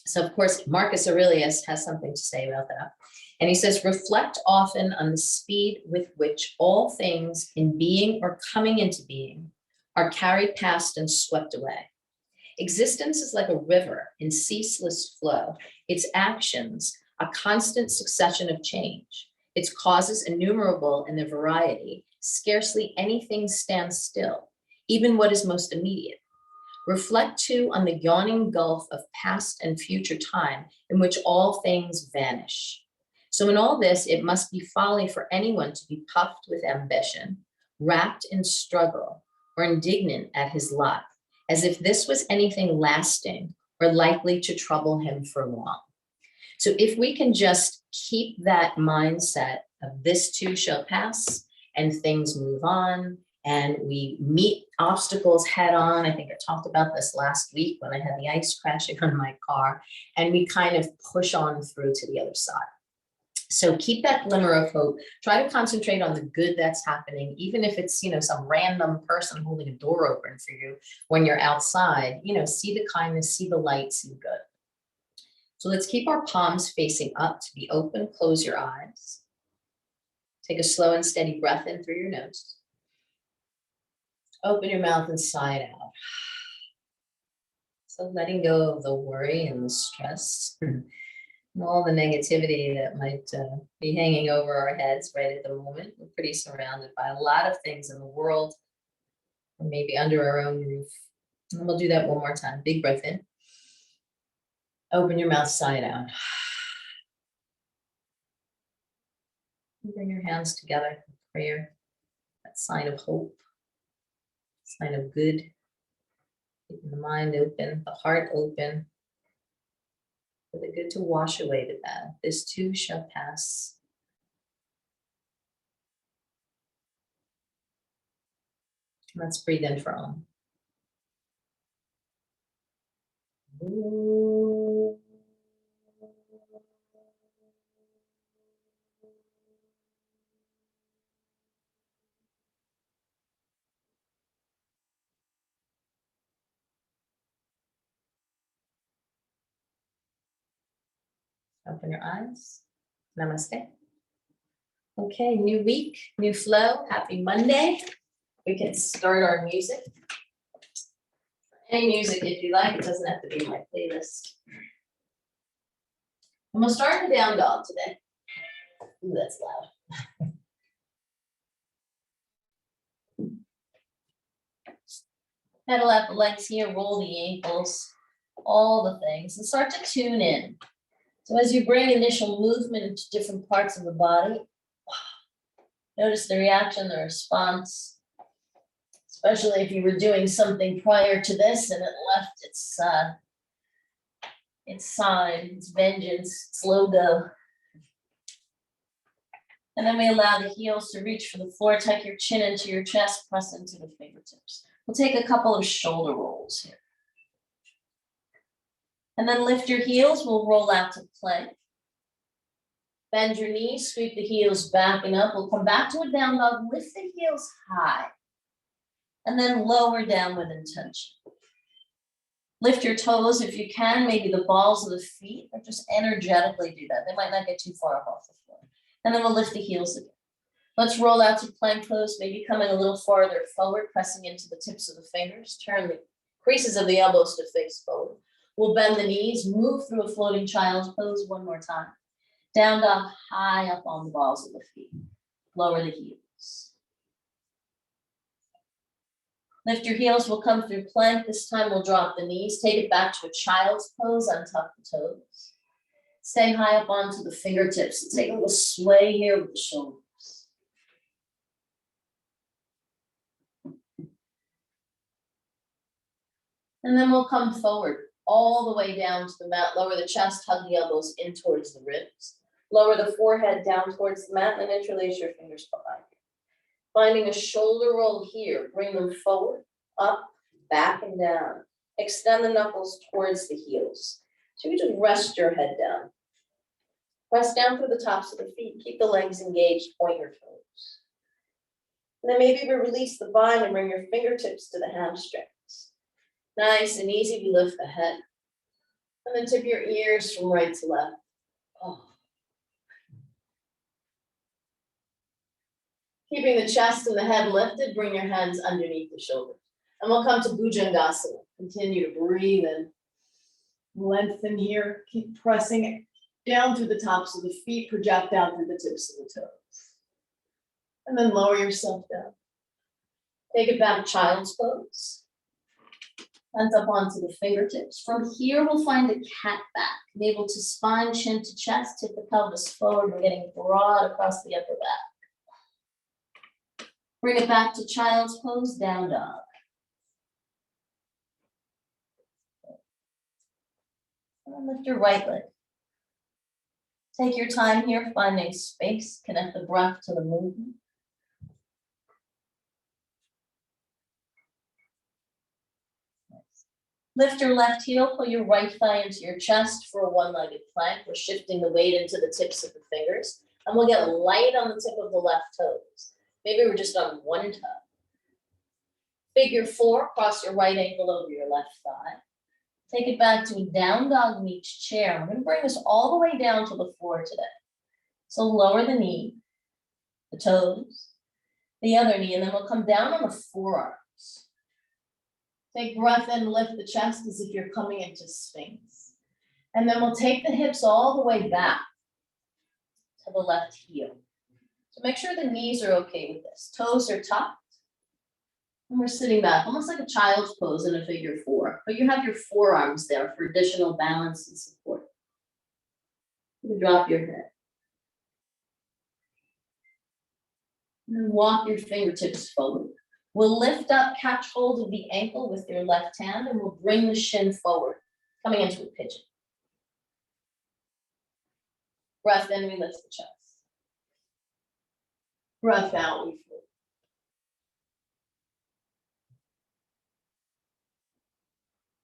So of course, Marcus Aurelius has something to say about that. And he says, reflect often on the speed with which all things in being or coming into being are carried past and swept away. Existence is like a river in ceaseless flow, its actions a constant succession of change, its causes innumerable in their variety. Scarcely anything stands still, even what is most immediate. Reflect too on the yawning gulf of past and future time in which all things vanish. So in all this, it must be folly for anyone to be puffed with ambition, wrapped in struggle, or indignant at his lot, as if this was anything lasting or likely to trouble him for long. So if we can just keep that mindset of this too shall pass and things move on and we meet obstacles head on. I think I talked about this last week when I had the ice crashing on my car, and we kind of push on through to the other side. So keep that glimmer of hope. Try to concentrate on the good that's happening, even if it's, some random person holding a door open for you when you're outside. See the kindness, see the light, see the good. So let's keep our palms facing up to be open. Close your eyes. Take a slow and steady breath in through your nose. Open your mouth and sigh it out. So letting go of the worry and the stress and all the negativity that might be hanging over our heads right at the moment. We're pretty surrounded by a lot of things in the world, or maybe under our own roof. And we'll do that one more time. Big breath in. Open your mouth, sigh it out. Bring your hands together for prayer. That sign of hope, sign of good. Keeping the mind open, the heart open. For the good to wash away the bad. This too shall pass. Let's breathe in for all. Open your eyes. Namaste. Okay, new week, new flow. Happy Monday. We can start our music. Any music if you like. It doesn't have to be my playlist. And we'll start in down dog today. Ooh, that's loud. Pedal out the legs here, roll the ankles, all the things, and start to tune in. So as you bring initial movement into different parts of the body, notice the reaction, the response, especially if you were doing something prior to this and it left its sign, its vengeance, its logo. And then we allow the heels to reach for the floor, tuck your chin into your chest, press into the fingertips. We'll take a couple of shoulder rolls here. And then lift your heels, we'll roll out to plank. Bend your knees, sweep the heels back and up. We'll come back to a down dog, lift the heels high, and then lower down with intention. Lift your toes if you can, maybe the balls of the feet, or just energetically do that. They might not get too far up off the floor. And then we'll lift the heels again. Let's roll out to plank pose, maybe coming a little farther forward, pressing into the tips of the fingers. Turn the creases of the elbows to face forward. We'll bend the knees, move through a floating child's pose one more time. Down dog, high up on the balls of the feet. Lower the heels. Lift your heels, we'll come through plank. This time we'll drop the knees, take it back to a child's pose, untuck the toes. Stay high up onto the fingertips. Take a little sway here with the shoulders. And then we'll come forward all the way down to the mat. Lower the chest, hug the elbows in towards the ribs. Lower the forehead down towards the mat, and then interlace your fingers behind you. Finding a shoulder roll here, bring them forward, up, back, and down. Extend the knuckles towards the heels. So you just rest your head down. Press down through the tops of the feet. Keep the legs engaged, point your toes. And then maybe we release the bind and bring your fingertips to the hamstrings. Nice and easy, we lift the head. And then tip your ears from right to left. Oh. Keeping the chest and the head lifted, bring your hands underneath the shoulders. And we'll come to Bhujangasana. Continue to breathe and lengthen here. Keep pressing it down through the tops of the feet, project down through the tips of the toes. And then lower yourself down. Take it back, child's pose. Hands up onto the fingertips. From here, we'll find the cat back. Navel to spine, chin to chest, tip the pelvis forward. We're getting broad across the upper back. Bring it back to child's pose, down dog. And lift your right leg. Take your time here, finding space. Connect the breath to the movement. Lift your left heel, pull your right thigh into your chest for a one-legged plank. We're shifting the weight into the tips of the fingers. And we'll get light on the tip of the left toes. Maybe we're just on one toe. Figure 4, cross your right ankle over your left thigh. Take it back to a down dog meets chair. We're going to bring this all the way down to the floor today. So lower the knee, the toes, the other knee, and then we'll come down on the forearms. Take breath in, lift the chest as if you're coming into Sphinx. And then we'll take the hips all the way back to the left heel. So make sure the knees are okay with this. Toes are tucked. And we're sitting back, almost like a child's pose in a figure 4. But you have your forearms there for additional balance and support. You can drop your head. And then walk your fingertips forward. We'll lift up, catch hold of the ankle with your left hand, and we'll bring the shin forward, coming into a pigeon. Breath in, we lift the chest. Breath out, we float.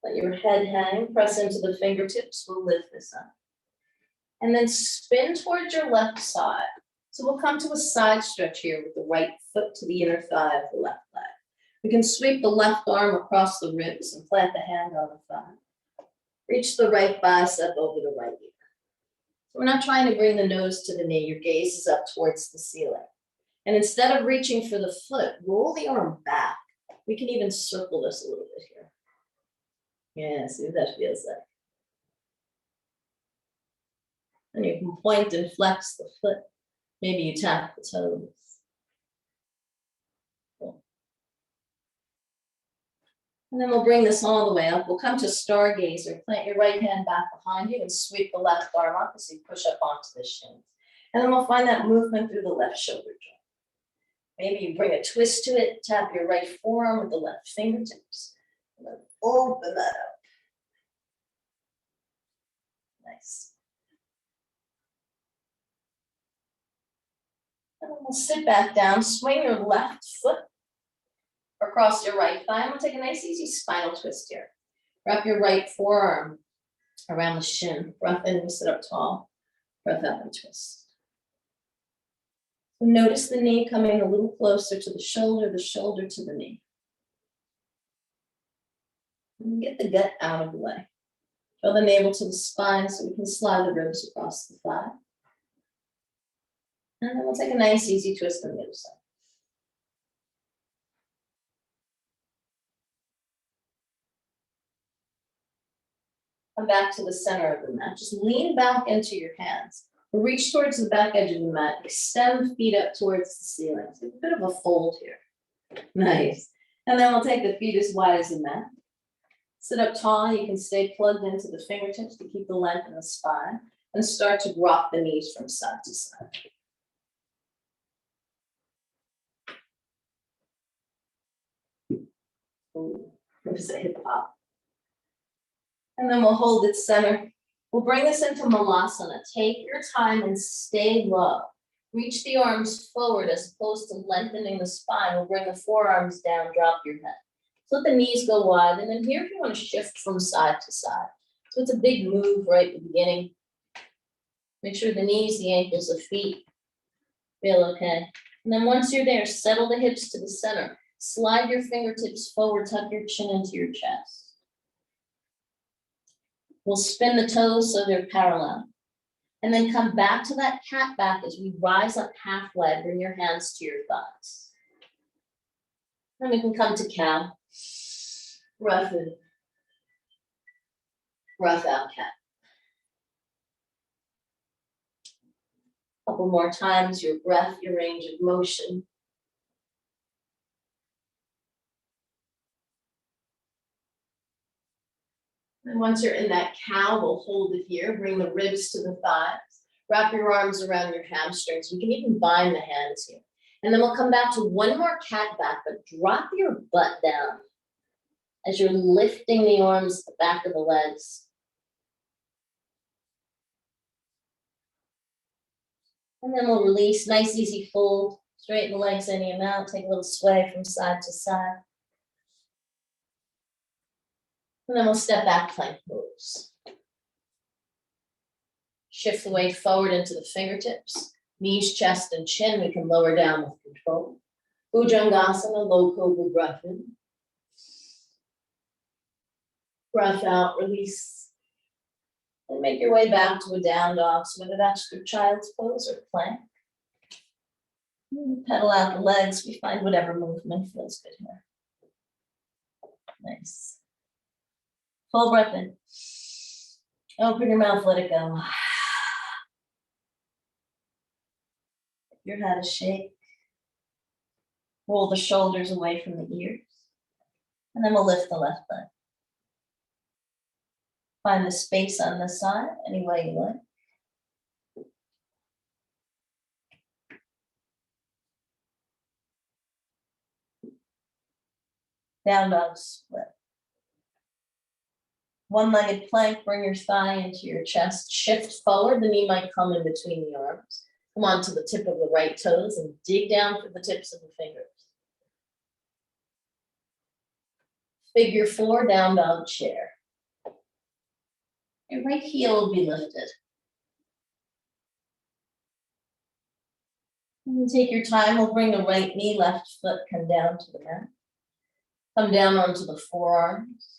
Let your head hang, press into the fingertips, we'll lift this up. And then spin towards your left side. So we'll come to a side stretch here with the right foot to the inner thigh of the left leg. We can sweep the left arm across the ribs and plant the hand on the thigh. Reach the right bicep over the right ear. So we're not trying to bring the nose to the knee, your gaze is up towards the ceiling. And instead of reaching for the foot, roll the arm back. We can even circle this a little bit here. Yeah, see what that feels like. And you can point and flex the foot. Maybe you tap the toes. Cool. And then we'll bring this all the way up. We'll come to stargazer. Plant your right hand back behind you and sweep the left arm up as you push up onto the shins. And then we'll find that movement through the left shoulder joint. Maybe you bring a twist to it, tap your right forearm with the left fingertips, and then open that up. Nice. And then we'll sit back down, swing your left foot across your right thigh. And we'll take a nice easy spinal twist here. Wrap your right forearm around the shin. Breath in and sit up tall. Breath out and twist. Notice the knee coming a little closer to the shoulder to the knee. And get the gut out of the way. Draw the navel to the spine so we can slide the ribs across the thigh. And then we'll take a nice easy twist on the other side. Come back to the center of the mat. Just lean back into your hands. Reach towards the back edge of the mat. Extend feet up towards the ceiling. So a bit of a fold here. Nice. And then we'll take the feet as wide as the mat. Sit up tall. You can stay plugged into the fingertips to keep the length in the spine. And start to rock the knees from side to side. Ooh, there's a hip hop. And then we'll hold it center. We'll bring this into Malasana. Take your time and stay low. Reach the arms forward as opposed to lengthening the spine. We'll bring the forearms down, drop your head. So let the knees go wide. And then here, if you want to shift from side to side. So it's a big move right at the beginning. Make sure the knees, the ankles, the feet feel okay. And then once you're there, settle the hips to the center. Slide your fingertips forward, tuck your chin into your chest. We'll spin the toes so they're parallel. And then come back to that cat back as we rise up halfway. Bring your hands to your thighs. Then we can come to cow. Breath in. Breath out, cat. Couple more times, your breath, your range of motion. And once you're in that cow, we'll hold it here. Bring the ribs to the thighs. Wrap your arms around your hamstrings. You can even bind the hands here. And then we'll come back to one more cat back, but drop your butt down as you're lifting the arms, the back of the legs. And then we'll release, nice easy fold. Straighten the legs any amount. Take a little sway from side to side. And then we'll step back, plank pose. Shift the weight forward into the fingertips. Knees, chest, and chin, we can lower down with control. Bhujangasana, low cobra breath in. Breath out, release. And make your way back to a down dog, so whether that's through child's pose or plank. Pedal out the legs, we find whatever movement feels good here. Nice. Full breath in. Open your mouth, let it go. Your head is shake. Roll the shoulders away from the ears. And then we'll lift the left leg. Find the space on the side, any way you like. Down dog split. One-legged plank, bring your thigh into your chest. Shift forward, the knee might come in between the arms. Come on to the tip of the right toes and dig down for the tips of the fingers. Figure 4, down dog chair. Your right heel will be lifted. And then take your time, we'll bring the right knee, left foot, come down to the mat. Come down onto the forearms.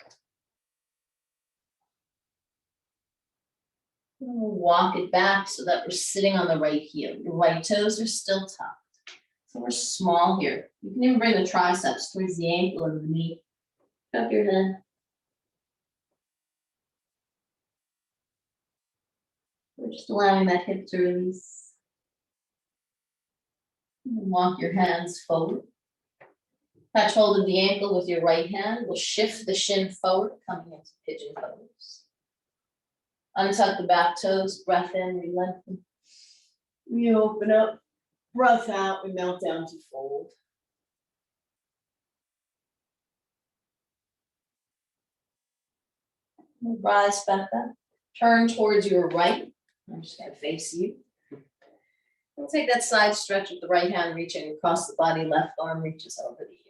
And we'll walk it back so that we're sitting on the right heel. Your right toes are still tucked. So we're small here. You can even bring the triceps towards the ankle and the knee. Tuck your head. We're just allowing that hip to release. And walk your hands forward. Catch hold of the ankle with your right hand. We'll shift the shin forward, coming into pigeon pose. Untuck the back toes, breath in, we lengthen. We open up, breath out, we melt down to fold. We'll rise back up, turn towards your right. I'm just gonna face you. We'll take that side stretch with the right hand reaching across the body, left arm reaches over the ear.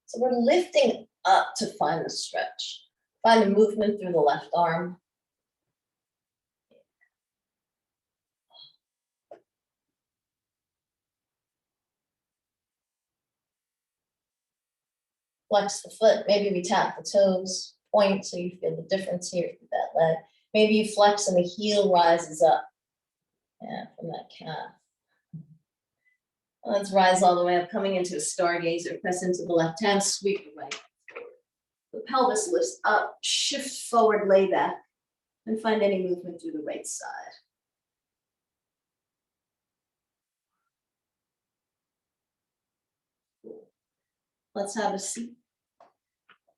So we're lifting up to find the stretch. Find a movement through the left arm. Flex the foot, maybe we tap the toes, point so you feel the difference here through that leg. Maybe you flex and the heel rises up. Yeah, from that calf. Let's rise all the way up, coming into a stargazer, press into the left hand, sweep the right. The pelvis lifts up, shift forward, lay back, and find any movement through the right side. Let's have a seat.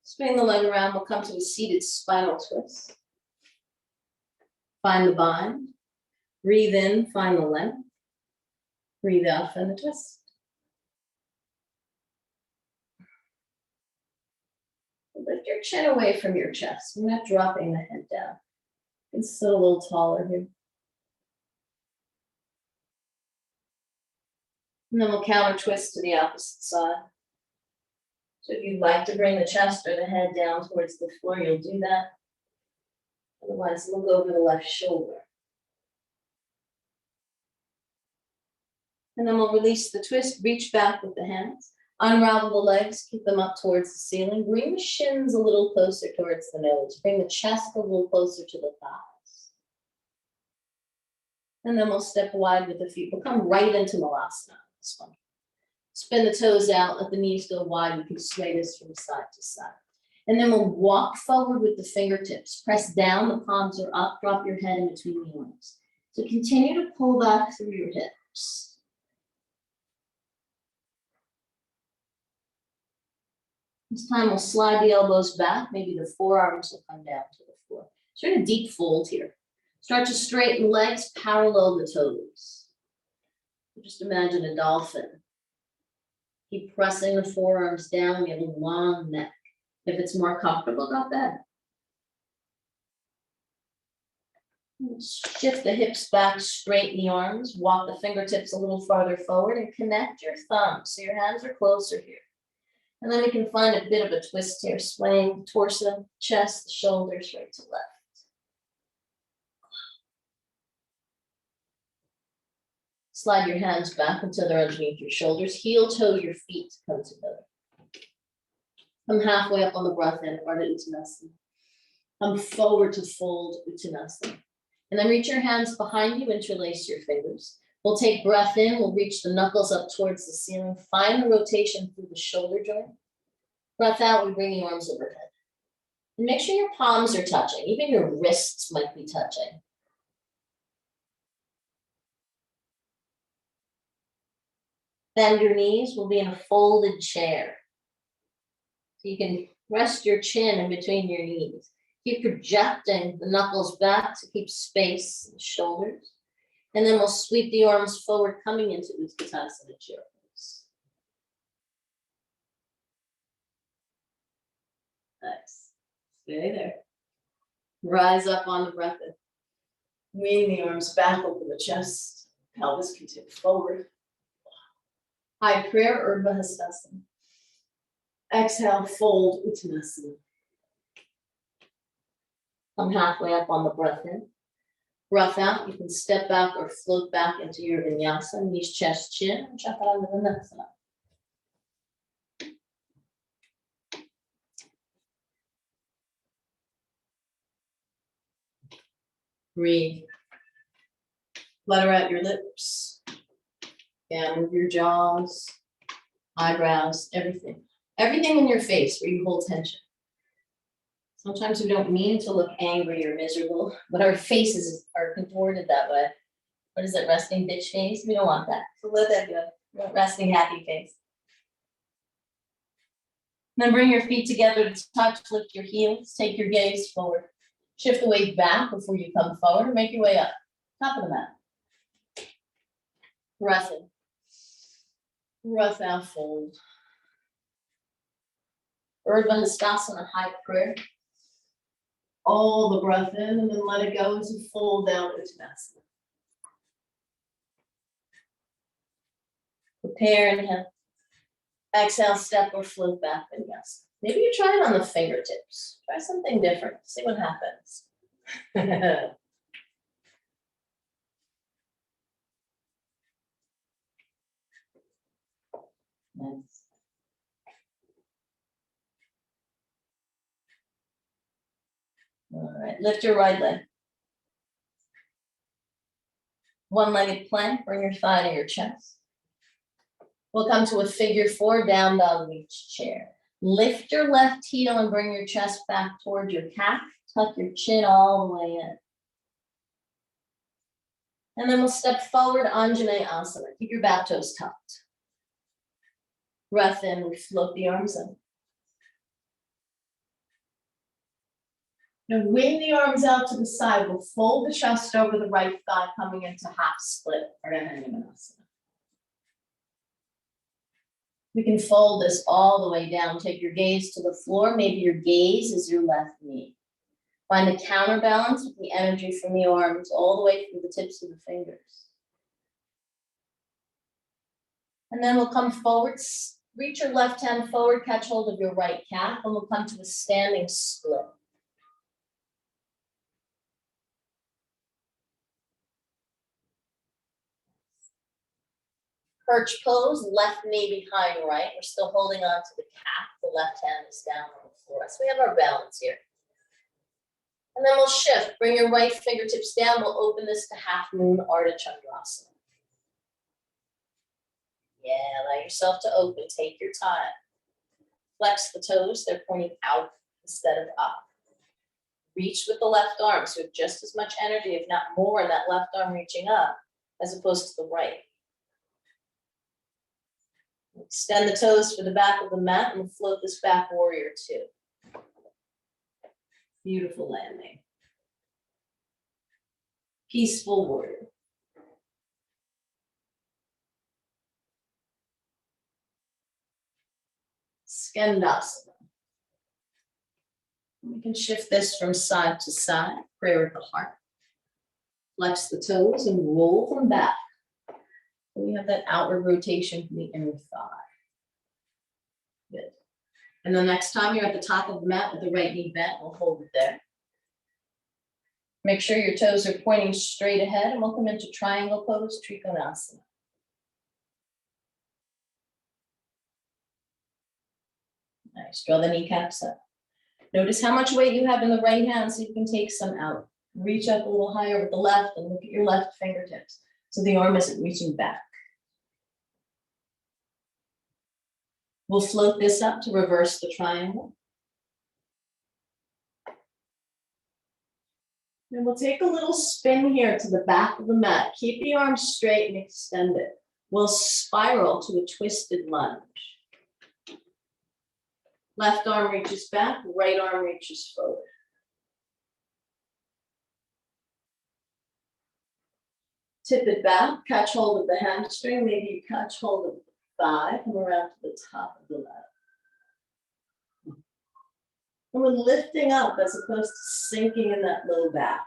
Swing the leg around, we'll come to a seated spinal twist. Find the bind. Breathe in, find the length. Breathe out, find the twist. Lift your chin away from your chest. We're not dropping the head down. You can sit a little taller here. And then we'll counter twist to the opposite side. So if you'd like to bring the chest or the head down towards the floor, you'll do that. Otherwise, look over the left shoulder. And then we'll release the twist, reach back with the hands. Unravel the legs, keep them up towards the ceiling. Bring the shins a little closer towards the nose. Bring the chest a little closer to the thighs. And then we'll step wide with the feet. We'll come right into Malasana. This one. Spin the toes out, let the knees go wide. You can sway this from side to side. And then we'll walk forward with the fingertips. Press down, the palms are up, drop your head in between the arms. So continue to pull back through your hips. This time we'll slide the elbows back. Maybe the forearms will come down to the floor. So you're in a deep fold here. Start to straighten legs, parallel the toes. Just imagine a dolphin. Keep pressing the forearms down. We have a long neck. If it's more comfortable, not bad. Shift the hips back, straighten the arms, walk the fingertips a little farther forward and connect your thumbs so your hands are closer here. And then we can find a bit of a twist here, swaying the torso, chest, the shoulders right to left. Slide your hands back until they're underneath your shoulders. Heel toe your feet to come together. Come halfway up on the breath in, Ardha Uttanasana. Come forward to fold Uttanasana. And then reach your hands behind you, interlace your fingers. We'll take breath in, we'll reach the knuckles up towards the ceiling. Find the rotation through the shoulder joint. Breath out, we bring the arms overhead. And make sure your palms are touching, even your wrists might be touching. Bend your knees, we'll be in a folded chair. So you can rest your chin in between your knees. Keep projecting the knuckles back to keep space in the shoulders. And then we'll sweep the arms forward, coming into Utkatasana chair pose. Nice. Stay there. Rise up on the breath in. Wing the arms back, open the chest. Pelvis can tip forward. High prayer, Urdhva Hastasana. Exhale, fold Uttanasana. Come halfway up on the breath in. Breath out, you can step back or float back into your Vinyasa, knees, chest, chin, and Chaturanga Dandasana. Breathe. Flutter out your lips. Yeah, move your jaws, eyebrows, everything. Everything in your face where you hold tension. Sometimes we don't mean to look angry or miserable, but our faces are contorted that way. What is it, resting bitch face? We don't want that. So let that go. We want resting happy face. Then bring your feet together to touch, lift your heels, take your gaze forward. Shift the weight back before you come forward and make your way up. Top of the mat. Breath in. Breath out, fold. Urdhva Hastasana, high prayer. All the breath in and then let it go as you fold down Uttanasana. Prepare, inhale. Exhale, step or float back Vinyasa. Maybe you try it on the fingertips. Try something different. See what happens. Nice. All right, lift your right leg. One-legged plank, bring your thigh to your chest. We'll come to a figure four, down dog reach chair. Lift your left heel and bring your chest back toward your calf. Tuck your chin all the way in. And then we'll step forward, Anjaneyasana. Keep your back toes tucked. Breath in, we float the arms in. Now wing the arms out to the side. We'll fold the chest over the right thigh, coming into half split. We can fold this all the way down. Take your gaze to the floor. Maybe your gaze is your left knee. Find the counterbalance with the energy from the arms all the way through the tips of the fingers. And then we'll come forward. Reach your left hand forward, catch hold of your right calf, and we'll come to a standing split. perch pose, left knee behind right. We're still holding on to the calf. The left hand is down on the floor. So we have our balance here. And then we'll shift. Bring your right fingertips down. We'll open this to half moon Ardha Chandrasana. Yeah, allow yourself to open. Take your time. Flex the toes. They're pointing out instead of up. Reach with the left arm. So you have just as much energy, if not more, in that left arm reaching up as opposed to the right. Extend the toes for the back of the mat and we'll float this back warrior two. Beautiful landing. Peaceful warrior. Skandasana. We can shift this from side to side, prayer at the heart. Flex the toes and roll them back. We have that outward rotation from the inner thigh. Good. And the next time you're at the top of the mat with the right knee bent, we'll hold it there. Make sure your toes are pointing straight ahead and we'll come into triangle pose, Trikonasana. Nice, draw the kneecaps up. Notice how much weight you have in the right hand so you can take some out. Reach up a little higher with the left and look at your left fingertips. So the arm isn't reaching back. We'll float this up to reverse the triangle. And we'll take a little spin here to the back of the mat. Keep the arms straight and extend it. We'll spiral to a twisted lunge. Left arm reaches back, right arm reaches forward. Tip it back, catch hold of the hamstring, maybe you catch hold of the thigh, come around to the top of the leg. And we're lifting up as opposed to sinking in that low back.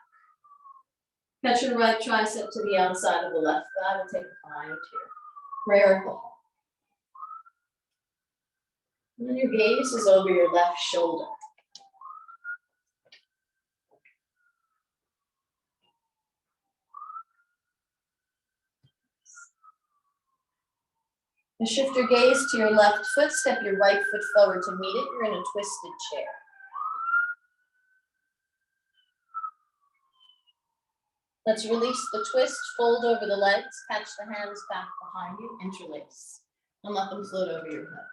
Catch your right tricep to the outside of the left thigh. We'll take a bind here. Prayer at the heart. And then your gaze is over your left shoulder. And shift your gaze to your left foot, step your right foot forward to meet it. You're in a twisted chair. Let's release the twist, fold over the legs, catch the hands back behind you, interlace, and let them float over your head.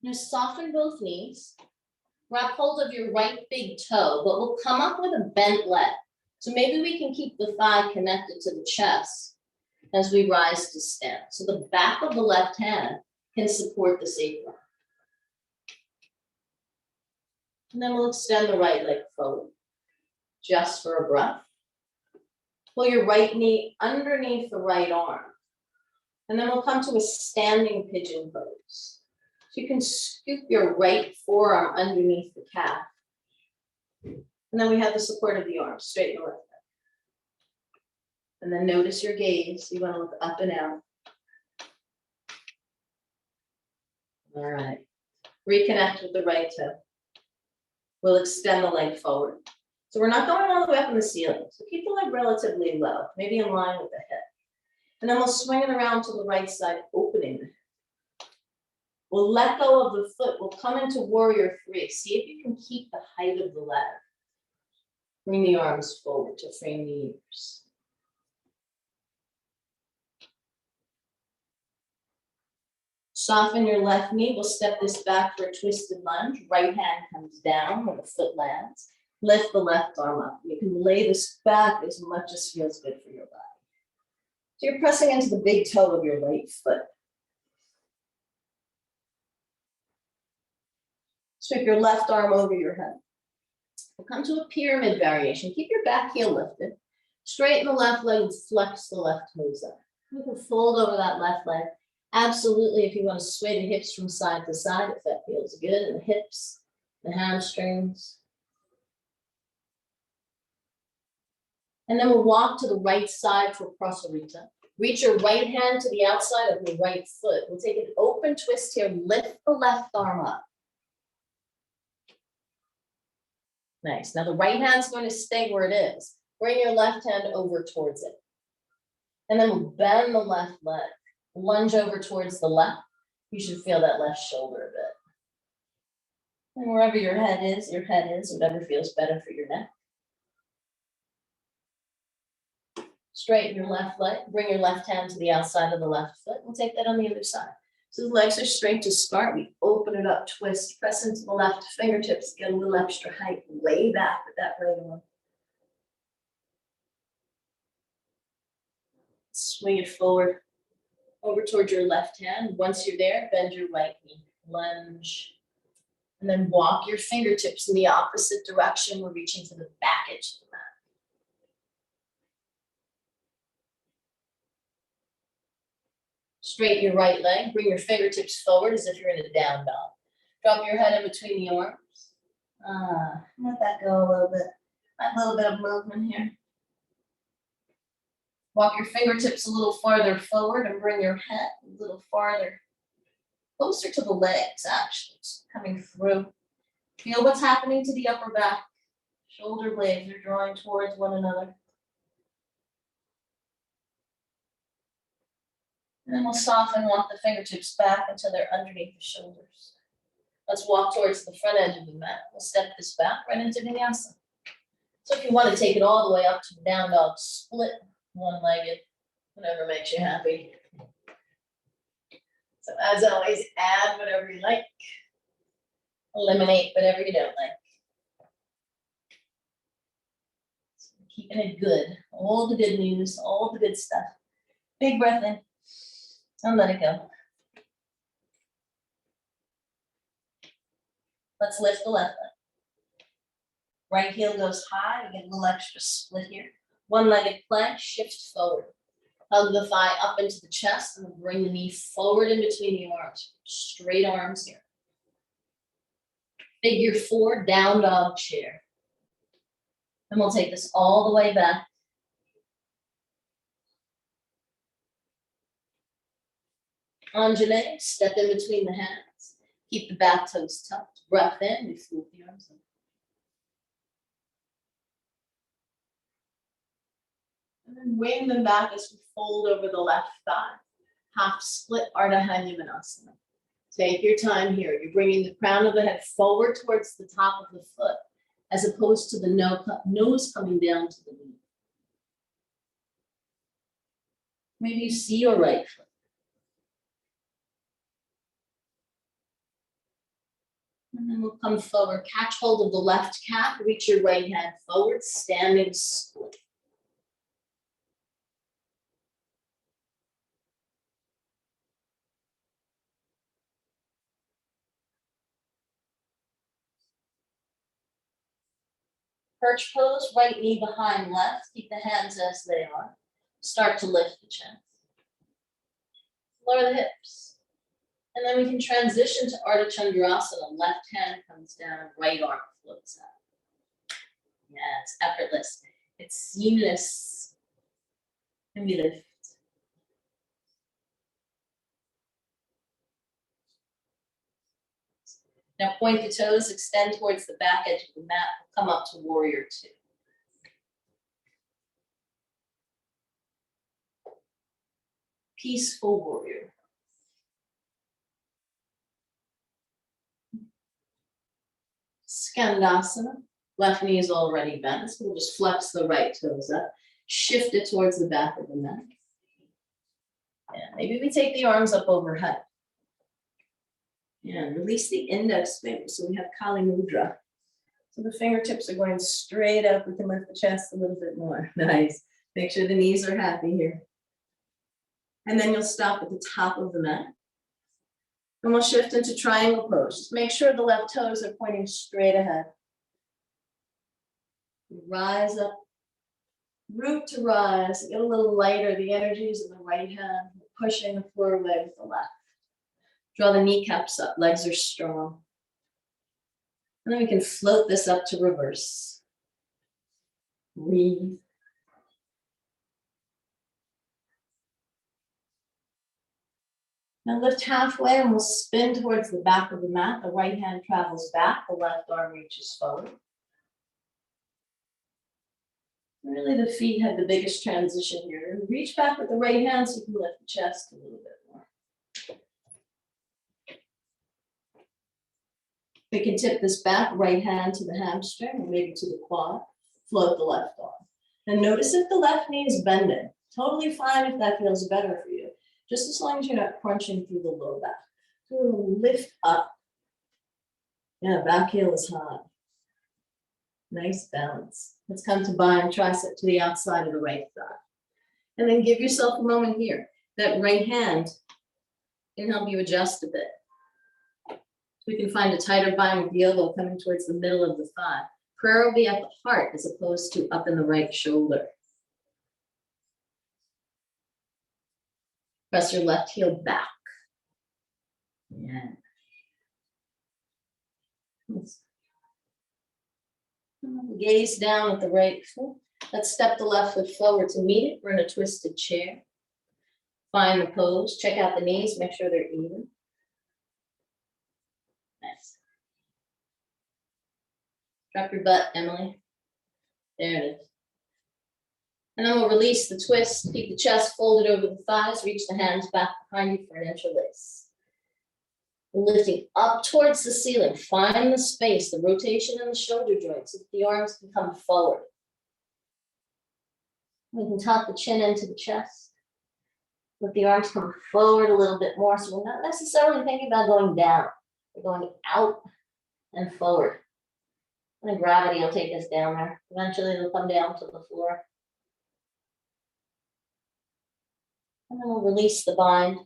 Now soften both knees. Grab hold of your right big toe, but we'll come up with a bent leg. So maybe we can keep the thigh connected to the chest as we rise to stand. So the back of the left hand can support the sacrum. And then we'll extend the right leg forward, just for a breath. Pull your right knee underneath the right arm. And then we'll come to a standing pigeon pose. So you can scoop your right forearm underneath the calf. And then we have the support of the arm, straighten the left leg. And then notice your gaze. You want to look up and out. All right. Reconnect with the right toe. We'll extend the leg forward. So we're not going all the way up in the ceiling. So keep the leg relatively low, maybe in line with the hip. And then we'll swing it around to the right side, opening the hip. We'll let go of the foot. We'll come into warrior three. See if you can keep the height of the leg. Bring the arms forward to frame the ears. Soften your left knee. We'll step this back for a twisted lunge. Right hand comes down when the foot lands. Lift the left arm up. You can lay this back as much as feels good for your body. So you're pressing into the big toe of your right foot. Sweep your left arm over your head. We'll come to a pyramid variation. Keep your back heel lifted. Straighten the left leg and flex the left toes up. You can fold over that left leg. Absolutely, if you want to sway the hips from side to side, if that feels good, and the hips, the hamstrings. And then we'll walk to the right side for Prasarita. Reach your right hand to the outside of your right foot. We'll take an open twist here. Lift the left arm up. Nice. Now the right hand's going to stay where it is. Bring your left hand over towards it. And then we'll bend the left leg. Lunge over towards the left. You should feel that left shoulder a bit. And wherever your head is, whatever feels better for your neck. Straighten your left leg. Bring your left hand to the outside of the left foot. We'll take that on the other side. So the legs are straight to start. We open it up, twist, press into the left fingertips, get a little extra height, way back with that right arm. Swing it forward, over towards your left hand. Once you're there, bend your right knee, lunge. And then walk your fingertips in the opposite direction. We're reaching for the back edge of the mat. Straighten your right leg, bring your fingertips forward as if you're in a down dog. Drop your head in between the arms. Let that go a little bit. A little bit of movement here. Walk your fingertips a little farther forward and bring your head a little farther, closer to the legs, actually, just coming through. Feel what's happening to the upper back. Shoulder blades are drawing towards one another. And then we'll soften, walk the fingertips back until they're underneath the shoulders. Let's walk towards the front edge of the mat. We'll step this back right into Vinyasa. So if you want to take it all the way up to the down dog, split one-legged, whatever makes you happy. So as always, add whatever you like. Eliminate whatever you don't like. So keeping it good. All the good news, all the good stuff. Big breath in. And let it go. Let's lift the left leg. Right heel goes high. We get a little extra split here. One-legged plank, shift forward. Hug the thigh up into the chest and bring the knee forward in between the arms. Straight arms here. Figure 4, down dog chair. And we'll take this all the way back. Anjali, step in between the hands. Keep the back toes tucked. Breath in, we float the arms in. And then wing them back as we fold over the left thigh. Half split Ardha Hanumanasana. Take your time here. You're bringing the crown of the head forward towards the top of the foot, as opposed to the nose coming down to the knee. Maybe you see your right foot. And then we'll come forward, catch hold of the left calf, reach your right hand forward, standing split. Perch pose, right knee behind left, keep the hands as they are. Start to lift the chest. Lower the hips. And then we can transition to Ardha Chandrasana. Left hand comes down, right arm floats out. Yeah, it's effortless. It's seamless. And we lift. Now point the toes, extend towards the back edge of the mat. Come up to warrior 2. Peaceful warrior. Skandasana. Left knee is already bent, so we'll just flex the right toes up. Shift it towards the back of the mat. Yeah, maybe we take the arms up overhead. Yeah, release the index finger, so we have Kali Mudra. So the fingertips are going straight up. We can lift the chest a little bit more. Nice. Make sure the knees are happy here. And then you'll stop at the top of the mat. And we'll shift into triangle pose. Just make sure the left toes are pointing straight ahead. Rise up, root to rise, get a little lighter. The energy is in the right hand, pushing the floor away with the left. Draw the kneecaps up, legs are strong. And then we can float this up to reverse. Breathe. Now lift halfway and we'll spin towards the back of the mat. The right hand travels back, the left arm reaches forward. Really, the feet have the biggest transition here. Reach back with the right hand so you can lift the chest a little bit more. We can tip this back right hand to the hamstring or maybe to the quad, float the left arm. And notice if the left knee is bending. Totally fine if that feels better for you, just as long as you're not crunching through the low back. So we'll lift up. Yeah, back heel is high. Nice balance. Let's come to bind tricep to the outside of the right thigh. And then give yourself a moment here. That right hand can help you adjust a bit. We can find a tighter bind with the elbow coming towards the middle of the thigh. Prayer will be at the heart as opposed to up in the right shoulder. Press your left heel back. Yeah. Gaze down at the right foot. Let's step the left foot forward to meet it. We're in a twisted chair. Find the pose. Check out the knees. Make sure they're even. Nice. Drop your butt, Emily. There it is. And then we'll release the twist. Keep the chest folded over the thighs. Reach the hands back behind you for an interlace. Lifting up towards the ceiling. Find the space, the rotation in the shoulder joints, so that the arms can come forward. We can tuck the chin into the chest. Let the arms come forward a little bit more, so we're not necessarily thinking about going down. We're going out and forward. And gravity will take us down there. Eventually it'll come down to the floor. And then we'll release the bind.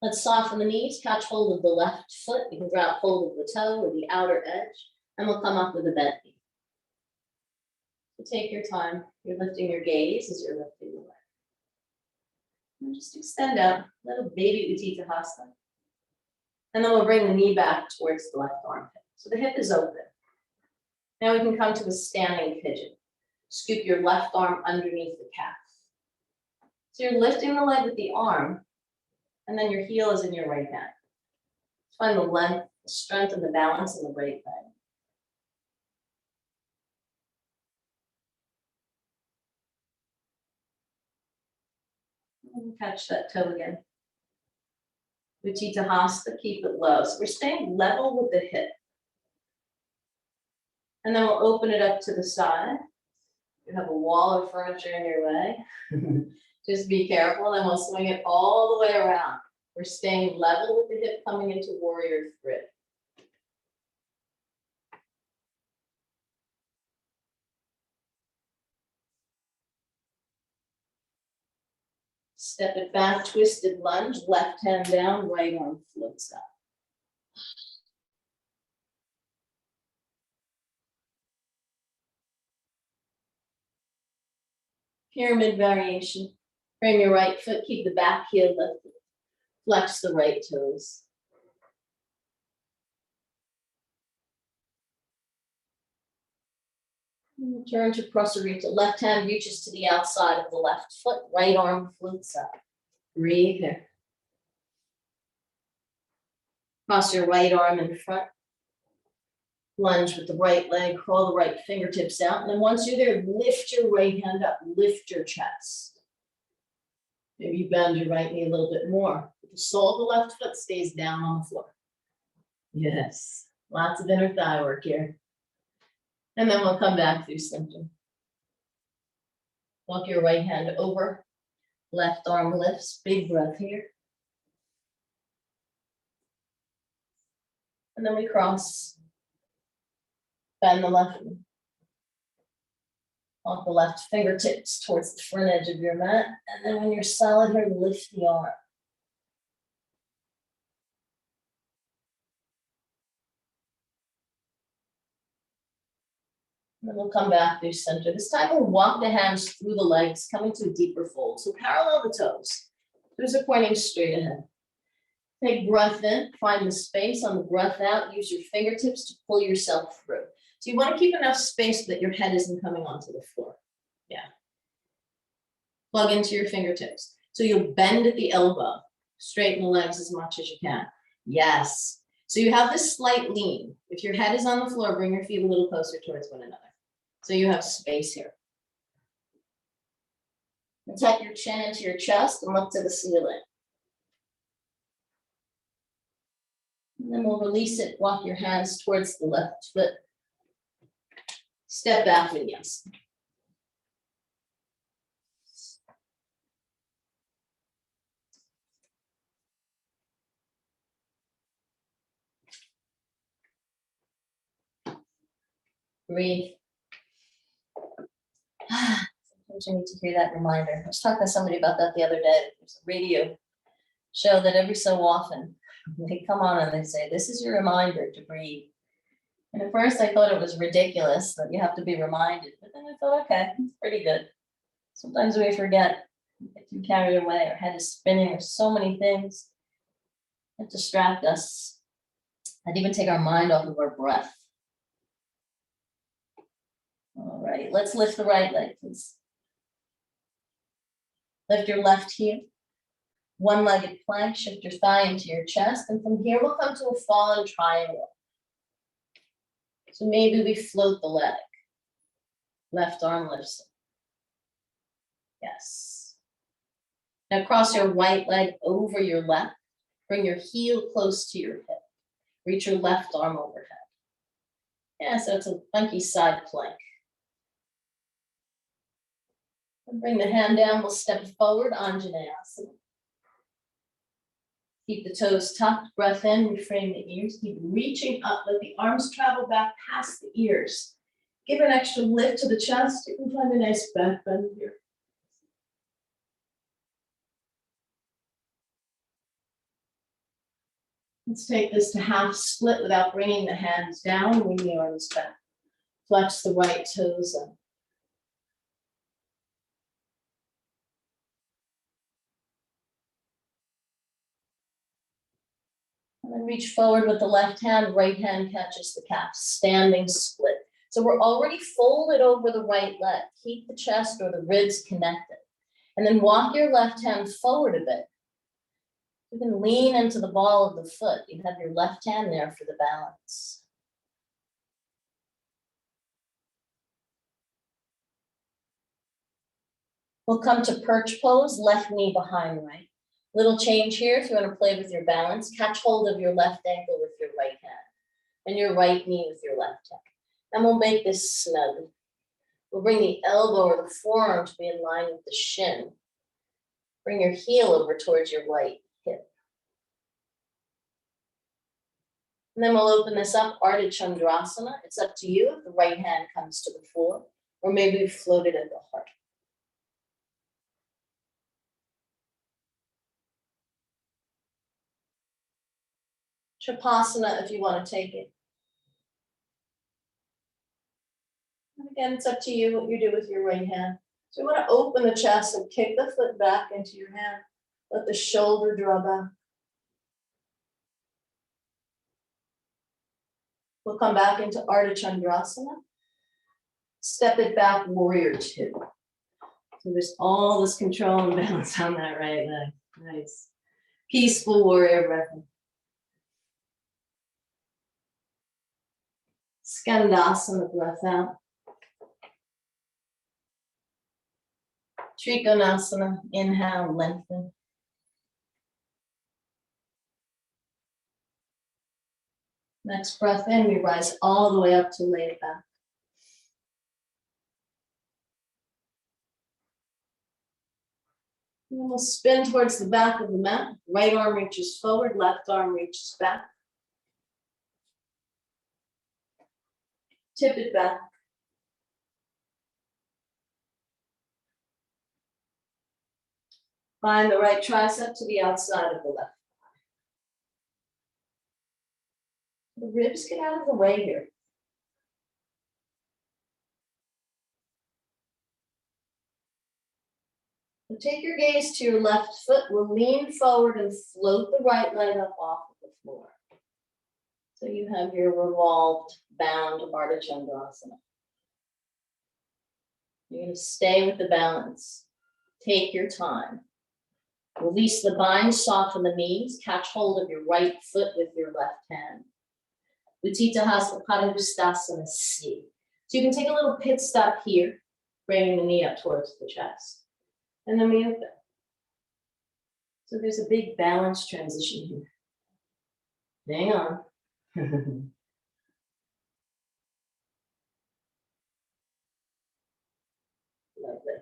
Let's soften the knees, catch hold of the left foot. You can grab hold of the toe or the outer edge, and we'll come up with a bent knee. So take your time. You're lifting your gaze as you're lifting the leg. And just extend out, little baby Utthita Hasta. And then we'll bring the knee back towards the left armpit. So the hip is open. Now we can come to a standing pigeon. Scoop your left arm underneath the calf. So you're lifting the leg with the arm, and then your heel is in your right hand. Find the length, the strength, and the balance in the right leg. And catch that toe again. Utthita Hasta, keep it low. So we're staying level with the hip. And then we'll open it up to the side. You have a wall of furniture in your way. Just be careful, and we'll swing it all the way around. We're staying level with the hip coming into warrior three. Step it back, twisted lunge, left hand down, right arm floats up. Pyramid variation. Frame your right foot, keep the back heel lifted. Flex the right toes. Turn to Prasarita. Left hand reaches to the outside of the left foot. Right arm floats up. Breathe here. Cross your right arm in front. Lunge with the right leg. Crawl the right fingertips out. And then once you're there, lift your right hand up. Lift your chest. Maybe you bend your right knee a little bit more. But the sole of the left foot stays down on the floor. Yes. Lots of inner thigh work here. And then we'll come back through symptom. Walk your right hand over. Left arm lifts. Big breath here. And then we cross. Bend the left knee. Walk the left fingertips towards the front edge of your mat. And then when you're solid here, lift the arm. And then we'll come back through center. This time we'll walk the hands through the legs, coming to a deeper fold. So parallel the toes. Toes are pointing straight ahead. Take breath in, find the space on the breath out. Use your fingertips to pull yourself through. So you want to keep enough space so that your head isn't coming onto the floor. Yeah. Plug into your fingertips. So you'll bend at the elbow. Straighten the legs as much as you can. Yes. So you have this slight lean. If your head is on the floor, bring your feet a little closer towards one another. So you have space here. And tuck your chin into your chest and look to the ceiling. And then we'll release it, walk your hands towards the left foot. Step back, Vinyasa. Breathe. Sometimes you need to hear that reminder. I was talking to somebody about that the other day. There's a radio show that every so often they come on and they say, this is your reminder to breathe. And at first I thought it was ridiculous that you have to be reminded, but then I thought, okay, it's pretty good. Sometimes we forget, get too carried away, our head is spinning, there's so many things that distract us, and even take our mind off of our breath. All right, let's lift the right leg, please. Lift your left heel. One-legged plank, shift your thigh into your chest, and from here we'll come to a fallen triangle. So maybe we float the leg. Left arm lifts up. Yes. Now cross your right leg over your left. Bring your heel close to your hip. Reach your left arm overhead. Yeah, so it's a funky side plank. And bring the hand down, we'll step forward, Anjaneyasana. Keep the toes tucked, breath in, reframe the ears, keep reaching up, let the arms travel back past the ears. Give an extra lift to the chest, you can find a nice back bend here. Let's take this to half split without bringing the hands down, bring the arms back. Flex the right toes in. And then reach forward with the left hand, right hand catches the calf, standing split. So we're already folded over the right leg. Keep the chest or the ribs connected. And then walk your left hand forward a bit. You can lean into the ball of the foot. You have your left hand there for the balance. We'll come to perch pose, left knee behind right. Little change here if you want to play with your balance. Catch hold of your left ankle with your right hand and your right knee with your left hand. And we'll make this snug. We'll bring the elbow or the forearm to be in line with the shin. Bring your heel over towards your right hip. And then we'll open this up, Ardha Chandrasana. It's up to you if the right hand comes to the floor, or maybe we float it at the heart. Tripadasana if you want to take it. And again, it's up to you what you do with your right hand. So you want to open the chest and kick the foot back into your hand. Let the shoulder draw back. We'll come back into Ardha Chandrasana. Step it back, warrior two. So there's all this control and balance on that right leg. Nice. Peaceful warrior breath. Skandasana, breath out. Trikonasana, inhale, lengthen. Next breath in, we rise all the way up to lay it back. And then we'll spin towards the back of the mat. Right arm reaches forward, left arm reaches back. Tip it back. Find the right tricep to the outside of the left. The ribs get out of the way here. So take your gaze to your left foot. We'll lean forward and float the right leg up off of the floor. So you have your revolved, bound Ardha Chandrasana. You're going to stay with the balance. Take your time. Release the bind, soften the knees. Catch hold of your right foot with your left hand. Utthita Hasta Padangusthasana C. So you can take a little pit stop here, bringing the knee up towards the chest. And then we open. So there's a big balance transition here. Hang on. Lovely.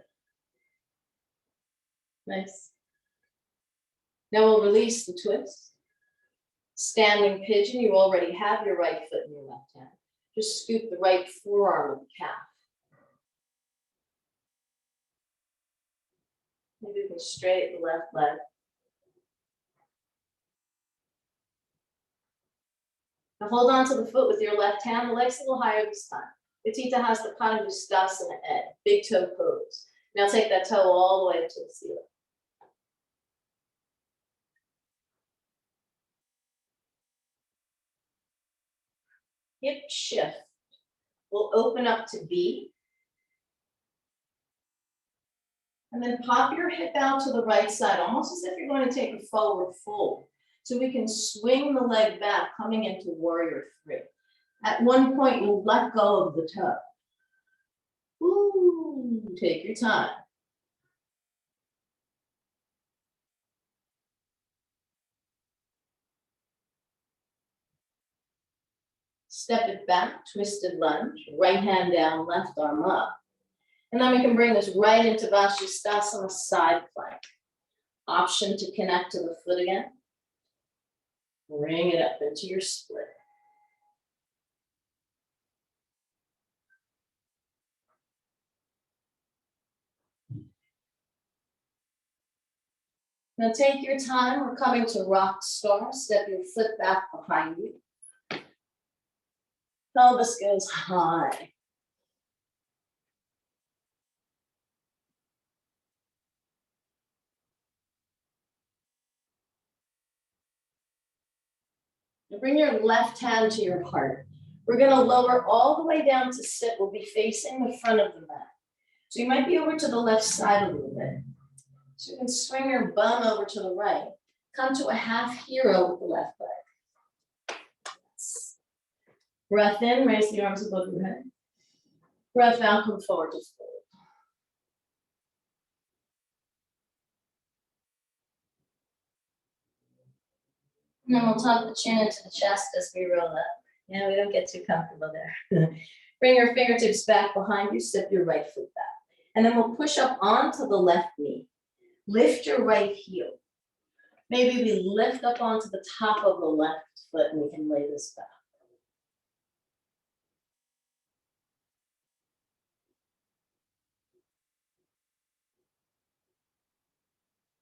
Nice. Now we'll release the twist. Standing pigeon, you already have your right foot in your left hand. Just scoop the right forearm of the calf. Maybe we can straighten the left leg. Now hold on to the foot with your left hand. The leg's a little higher this time. Petita has the Padangusthasana Ed, big toe pose. Now take that toe all the way up to the ceiling. Hip shift. We'll open up to B. And then pop your hip out to the right side, almost as if you're going to take a forward fold. So we can swing the leg back, coming into warrior three. At one point, you'll let go of the toe. Ooh, take your time. Step it back, twisted lunge, right hand down, left arm up. And then we can bring this right into Vashisthasana side plank. Option to connect to the foot again. Bring it up into your split. Now take your time. We're coming to rock star. Step your foot back behind you. Pelvis goes high. Now bring your left hand to your heart. We're going to lower all the way down to sit. We'll be facing the front of the mat. So you might be over to the left side a little bit. So you can swing your bum over to the right. Come to a half hero with the left leg. Yes. Breath in, raise the arms above your head. Breath out, come forward to fold. And then we'll tuck the chin into the chest as we roll up. Yeah, we don't get too comfortable there. Bring your fingertips back behind you, step your right foot back. And then we'll push up onto the left knee. Lift your right heel. Maybe we lift up onto the top of the left foot and we can lay this back.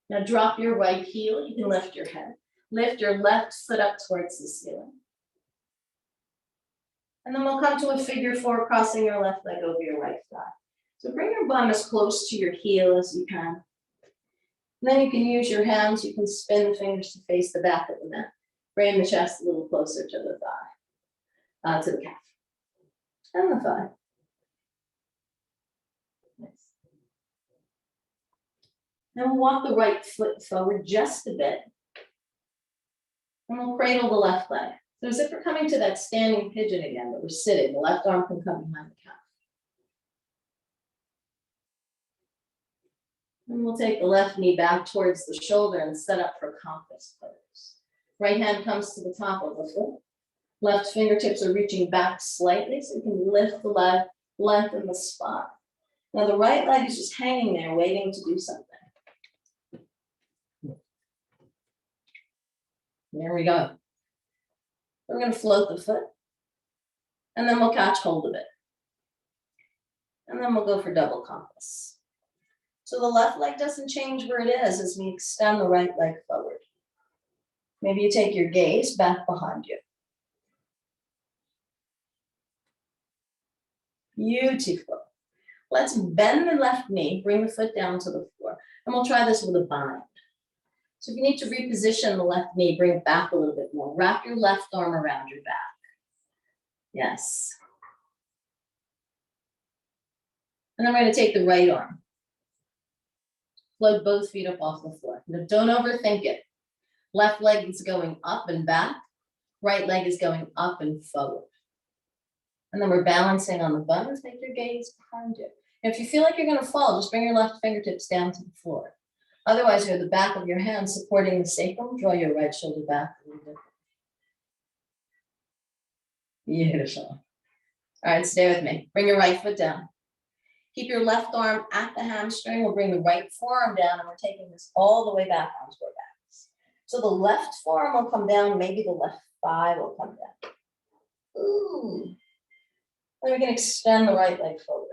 Now drop your right heel, you can lift your head. Lift your left foot up towards the ceiling. And then we'll come to a figure four, crossing your left leg over your right thigh. So bring your bum as close to your heel as you can. And then you can use your hands, you can spin the fingers to face the back of the mat. Bring the chest a little closer to the thigh, to the calf. And the thigh. Nice. Then we'll walk the right foot forward just a bit. And we'll cradle the left leg. So as if we're coming to that standing pigeon again, but we're sitting. The left arm can come behind the calf. And we'll take the left knee back towards the shoulder and set up for compass pose. Right hand comes to the top of the foot. Left fingertips are reaching back slightly so you can lift the leg, lengthen the spine. Now the right leg is just hanging there waiting to do something. There we go. We're going to float the foot. And then we'll catch hold of it. And then we'll go for double compass. So the left leg doesn't change where it is as we extend the right leg forward. Maybe you take your gaze back behind you. Beautiful. Let's bend the left knee, bring the foot down to the floor, and we'll try this with a bind. So if you need to reposition the left knee, bring it back a little bit more. Wrap your left arm around your back. Yes. And then we're going to take the right arm. Float both feet up off the floor. Now don't overthink it. Left leg is going up and back. Right leg is going up and forward. And then we're balancing on the bum. Take your gaze behind you. If you feel like you're gonna fall, just bring your left fingertips down to the floor. Otherwise, you're the back of your hand supporting the sacrum. Draw your right shoulder back a little bit. Beautiful. All right, stay with me. Bring your right foot down. Keep your left arm at the hamstring. We'll bring the right forearm down, and we're taking this all the way back onto our backs. So the left forearm will come down, maybe the left thigh will come down. Ooh. Then we can extend the right leg forward.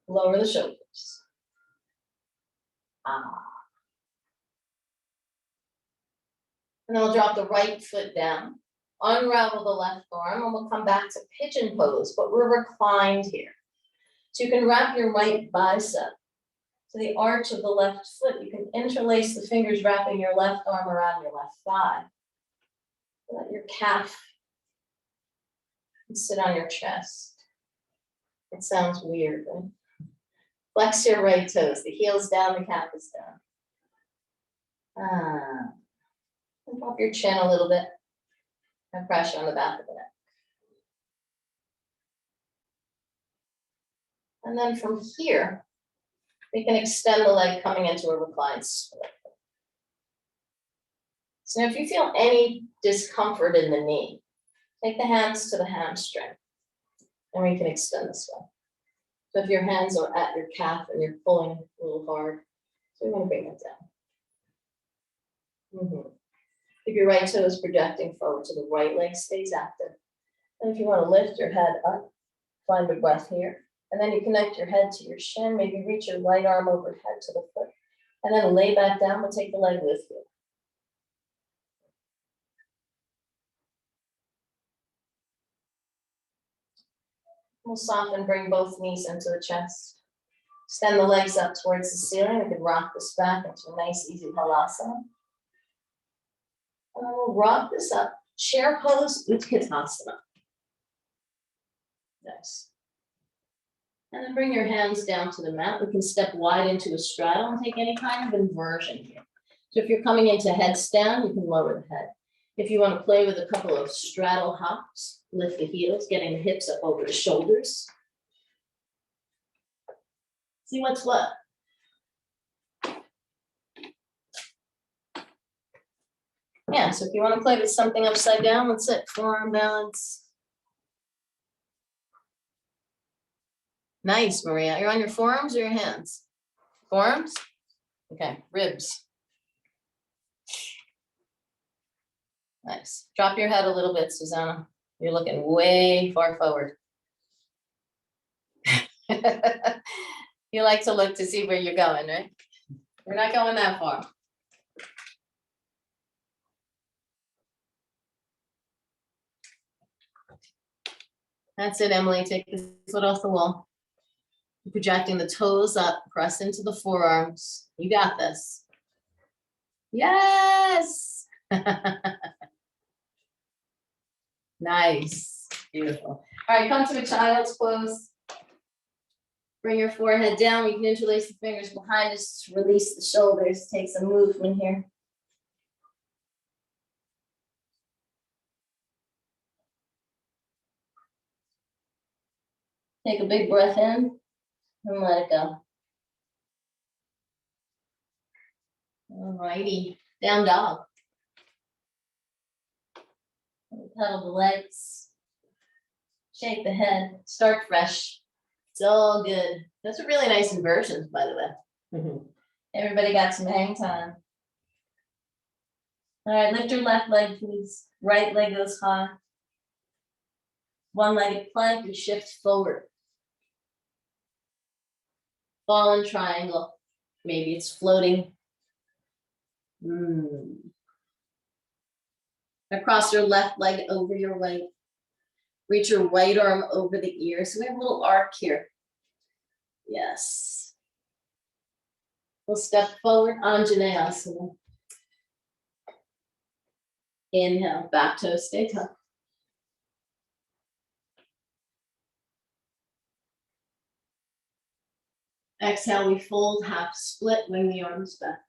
Lower the shoulders. Ah. And then we'll drop the right foot down, unravel the left arm, and we'll come back to pigeon pose, but we're reclined here. So you can wrap your right bicep to the arch of the left foot. You can interlace the fingers, wrapping your left arm around your left thigh. Let your calf sit on your chest. It sounds weird, right? Flex your right toes, the heel's down, the calf is down. And drop your chin a little bit and pressure on the back of the neck. And then from here, we can extend the leg coming into a reclined split. So now if you feel any discomfort in the knee, take the hands to the hamstring, and we can extend this way. So if your hands are at your calf and you're pulling a little hard, so we want to bring it down. If your right toe is projecting forward so the right leg stays active. And if you want to lift your head up, find the breath here. And then you connect your head to your shin, maybe reach your right arm overhead to the foot. And then lay back down, but take the leg with you. We'll soften, bring both knees into the chest. Extend the legs up towards the ceiling. We can rock this back into a nice, easy halasana. And then we'll rock this up. Chair pose, Utkatasana. Nice. And then bring your hands down to the mat. We can step wide into a straddle and take any kind of inversion here. So if you're coming into headstand, you can lower the head. If you want to play with a couple of straddle hops, lift the heels, getting the hips up over the shoulders. See what's what. Yeah, so if you want to play with something upside down, let's sit, forearm balance. Nice, Maria. You're on your forearms or your hands? Forearms? Okay, ribs. Nice. Drop your head a little bit, Susanna. You're looking way far forward. You like to look to see where you're going, right? We're not going that far. That's it, Emily. Take the foot off the wall. Projecting the toes up, press into the forearms. You got this. Yes. Nice. Beautiful. All right, come to a child's pose. Bring your forehead down. We can interlace the fingers behind us to release the shoulders. Take some movement here. Take a big breath in and let it go. All righty, down dog. Pedal the legs. Shake the head. Start fresh. It's all good. Those are really nice inversions, by the way. Everybody got some hang time. All right, lift your left leg, please. Right leg goes high. One-legged plank, we shift forward. Fallen triangle. Maybe it's floating. Across your left leg over your right. Reach your right arm over the ear. So we have a little arc here. Yes. We'll step forward, Anjaneyasana. Inhale, back toes stay tucked. Exhale, we fold, half split, wing the arms back.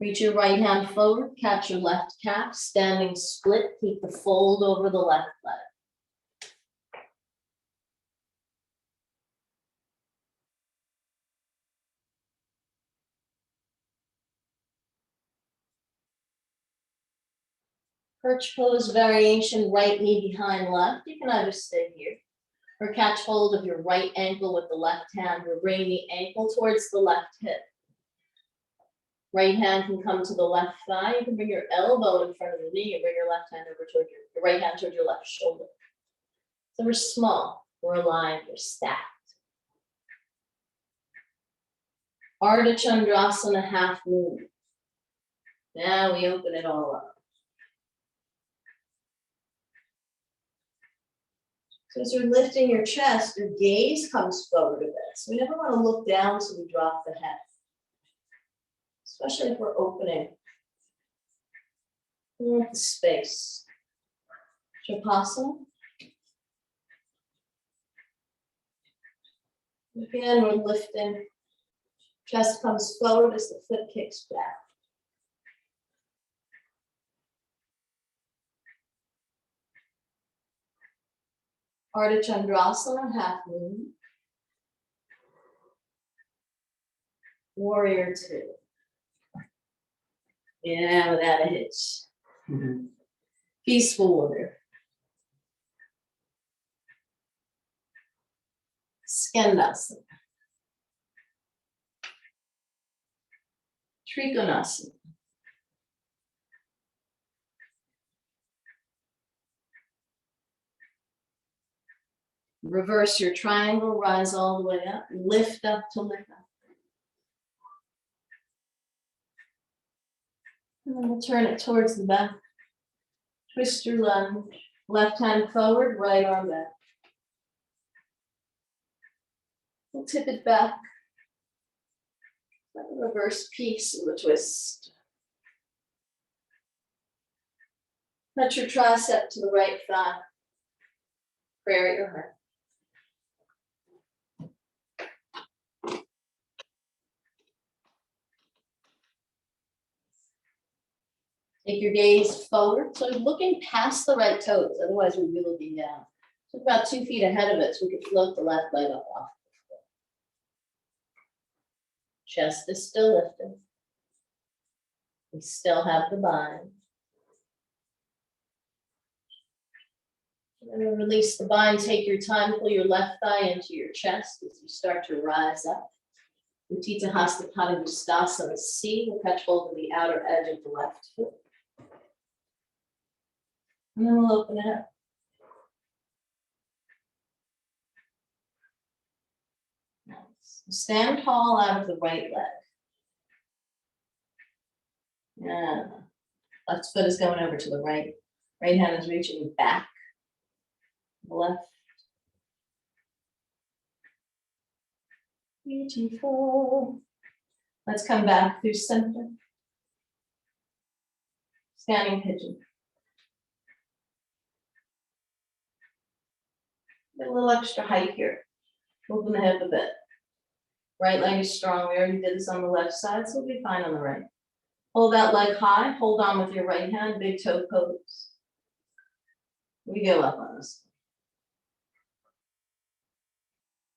Reach your right hand forward, catch your left calf, standing split, keep the fold over the left leg. Perch pose variation, right knee behind left. You can either stay here or catch hold of your right ankle with the left hand or bring the ankle towards the left hip. Right hand can come to the left thigh. You can bring your elbow in front of the knee and bring your left hand over toward your right hand toward your left shoulder. So we're small, we're aligned, we're stacked. Ardha Chandrasana, half moon. Now we open it all up. So as you're lifting your chest, your gaze comes forward a bit. So we never want to look down so we drop the head, especially if we're opening. We want the space. Shavasana. Again, we're lifting. Chest comes forward as the foot kicks back. Ardha Chandrasana, half moon. Warrior two. Yeah, without a hitch. Peaceful warrior. Skandasana. Trikonasana. Reverse your triangle, rise all the way up, lift up to lift up. And then we'll turn it towards the back. Twist your lunge, left hand forward, right arm back. We'll tip it back. Like a reverse piece of the twist. Touch your tricep to the right thigh. Prairie or her. Take your gaze forward. So looking past the right toes, otherwise we'd be looking down. So about 2 feet ahead of it, so we could float the left leg up off. Chest is still lifted. We still have the bind. And then release the bind, take your time, pull your left thigh into your chest as you start to rise up. Utthita Hasta Padangusthasana C, we'll catch hold of the outer edge of the left foot. And then we'll open it up. Nice. Stand tall out of the right leg. Yeah. Left foot is going over to the right. Right hand is reaching back. The left. Beautiful. Let's come back through center. Standing pigeon. Get a little extra height here. Open the hip a bit. Right leg is strong. We already did this on the left side, so we'll be fine on the right. Hold that leg high. Hold on with your right hand. Big toe pose. We go up on this.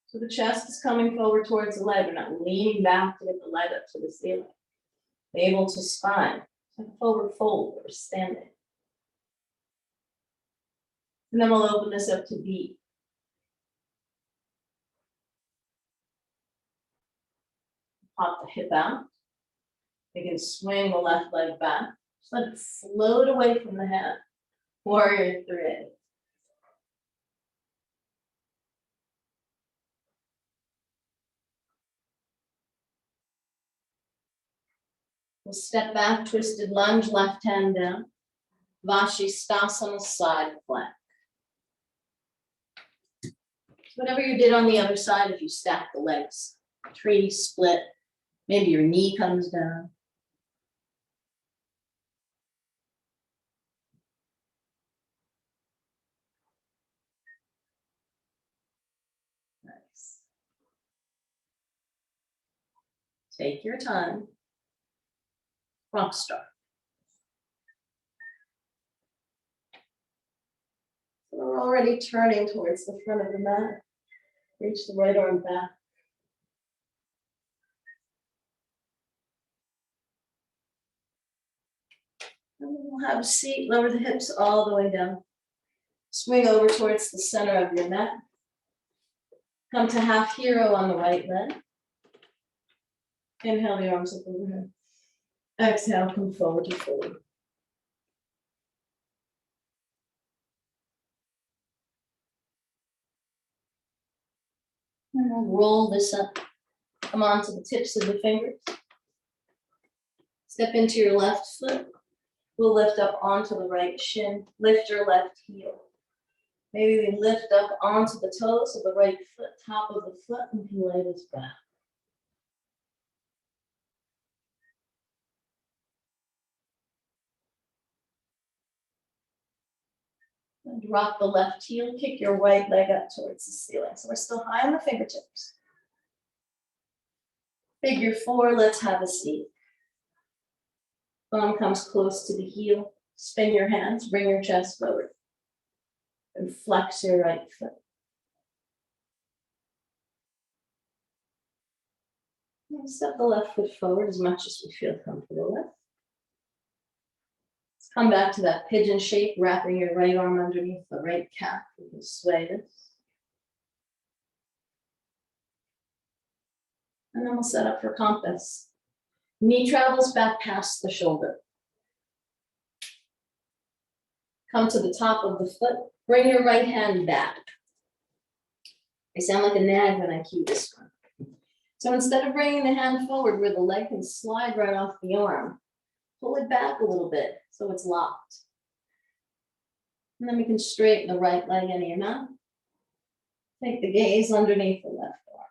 So the chest is coming forward towards the leg. We're not leaning back to get the leg up to the ceiling. Able to spine. Like a forward fold or standing. And then we'll open this up to B. Pop the hip out. We can swing the left leg back. Just let it float away from the head. Warrior three. We'll step back, twisted lunge, left hand down. Vashisthasana, side plank. Whatever you did on the other side, if you stack the legs, tree split, maybe your knee comes down. Nice. Take your time. rock star. We're already turning towards the front of the mat. Reach the right arm back. And then we'll have a seat, lower the hips all the way down. Swing over towards the center of your mat. Come to half hero on the right leg. Inhale the arms up overhead. Exhale, come forward to forward. And we'll roll this up. Come on to the tips of the fingers. Step into your left foot. We'll lift up onto the right shin. Lift your left heel. Maybe we lift up onto the toes of the right foot, top of the foot, and can lay this back. And drop the left heel, kick your right leg up towards the ceiling. So we're still high on the fingertips. Figure four, let's have a seat. Thumb comes close to the heel. Spin your hands, bring your chest forward. And flex your right foot. And step the left foot forward as much as we feel comfortable with. Let's come back to that pigeon shape, wrapping your right arm underneath the right calf. You can sway this. And then we'll set up for compass. Knee travels back past the shoulder. Come to the top of the foot. Bring your right hand back. I sound like a nag when I cue this one. So instead of bringing the hand forward where the leg can slide right off the arm, pull it back a little bit so it's locked. And then we can straighten the right leg into your mat. Take the gaze underneath the left arm.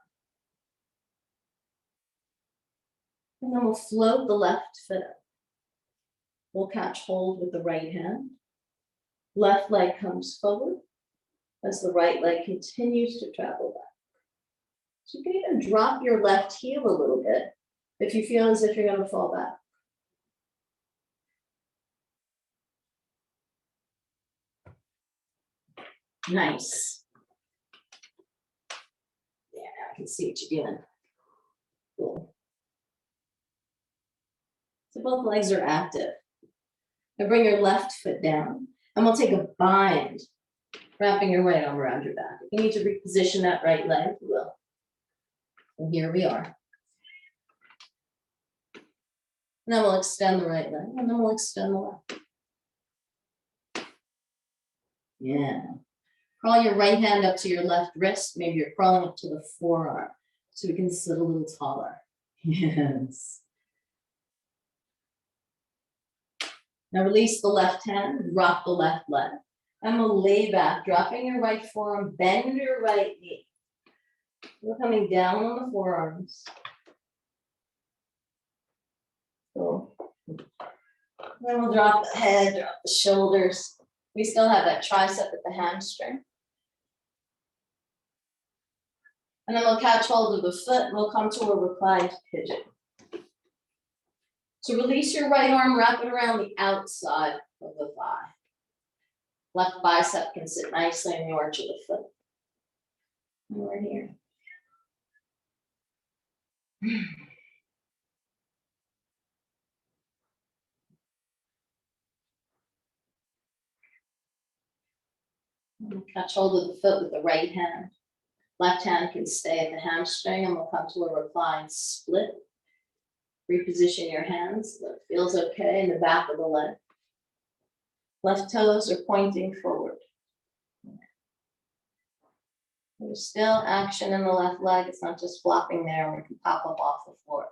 And then we'll float the left foot up. We'll catch hold with the right hand. Left leg comes forward as the right leg continues to travel back. So you can even drop your left heel a little bit if you feel as if you're going to fall back. Nice. Yeah, now I can see what you're doing. Cool. So both legs are active. Now bring your left foot down, and we'll take a bind, wrapping your right arm around your back. If you need to reposition that right leg, you will. And here we are. And then we'll extend the right leg, and then we'll extend the left. Yeah. Crawl your right hand up to your left wrist. Maybe you're crawling up to the forearm so we can sit a little taller. Yes. Now release the left hand, drop the left leg. And we'll lay back, dropping your right forearm, bend your right knee. We're coming down on the forearms. Cool. Then we'll drop the head, drop the shoulders. We still have that tricep at the hamstring. And then we'll catch hold of the foot and we'll come to a reclined pigeon. So release your right arm, wrap it around the outside of the thigh. Left bicep can sit nicely in the arch of the foot. And we're here. We'll catch hold of the foot with the right hand. Left hand can stay at the hamstring and we'll come to a reclined split. Reposition your hands so it feels okay in the back of the leg. Left toes are pointing forward. There's still action in the left leg. It's not just flopping there and we can pop up off the floor.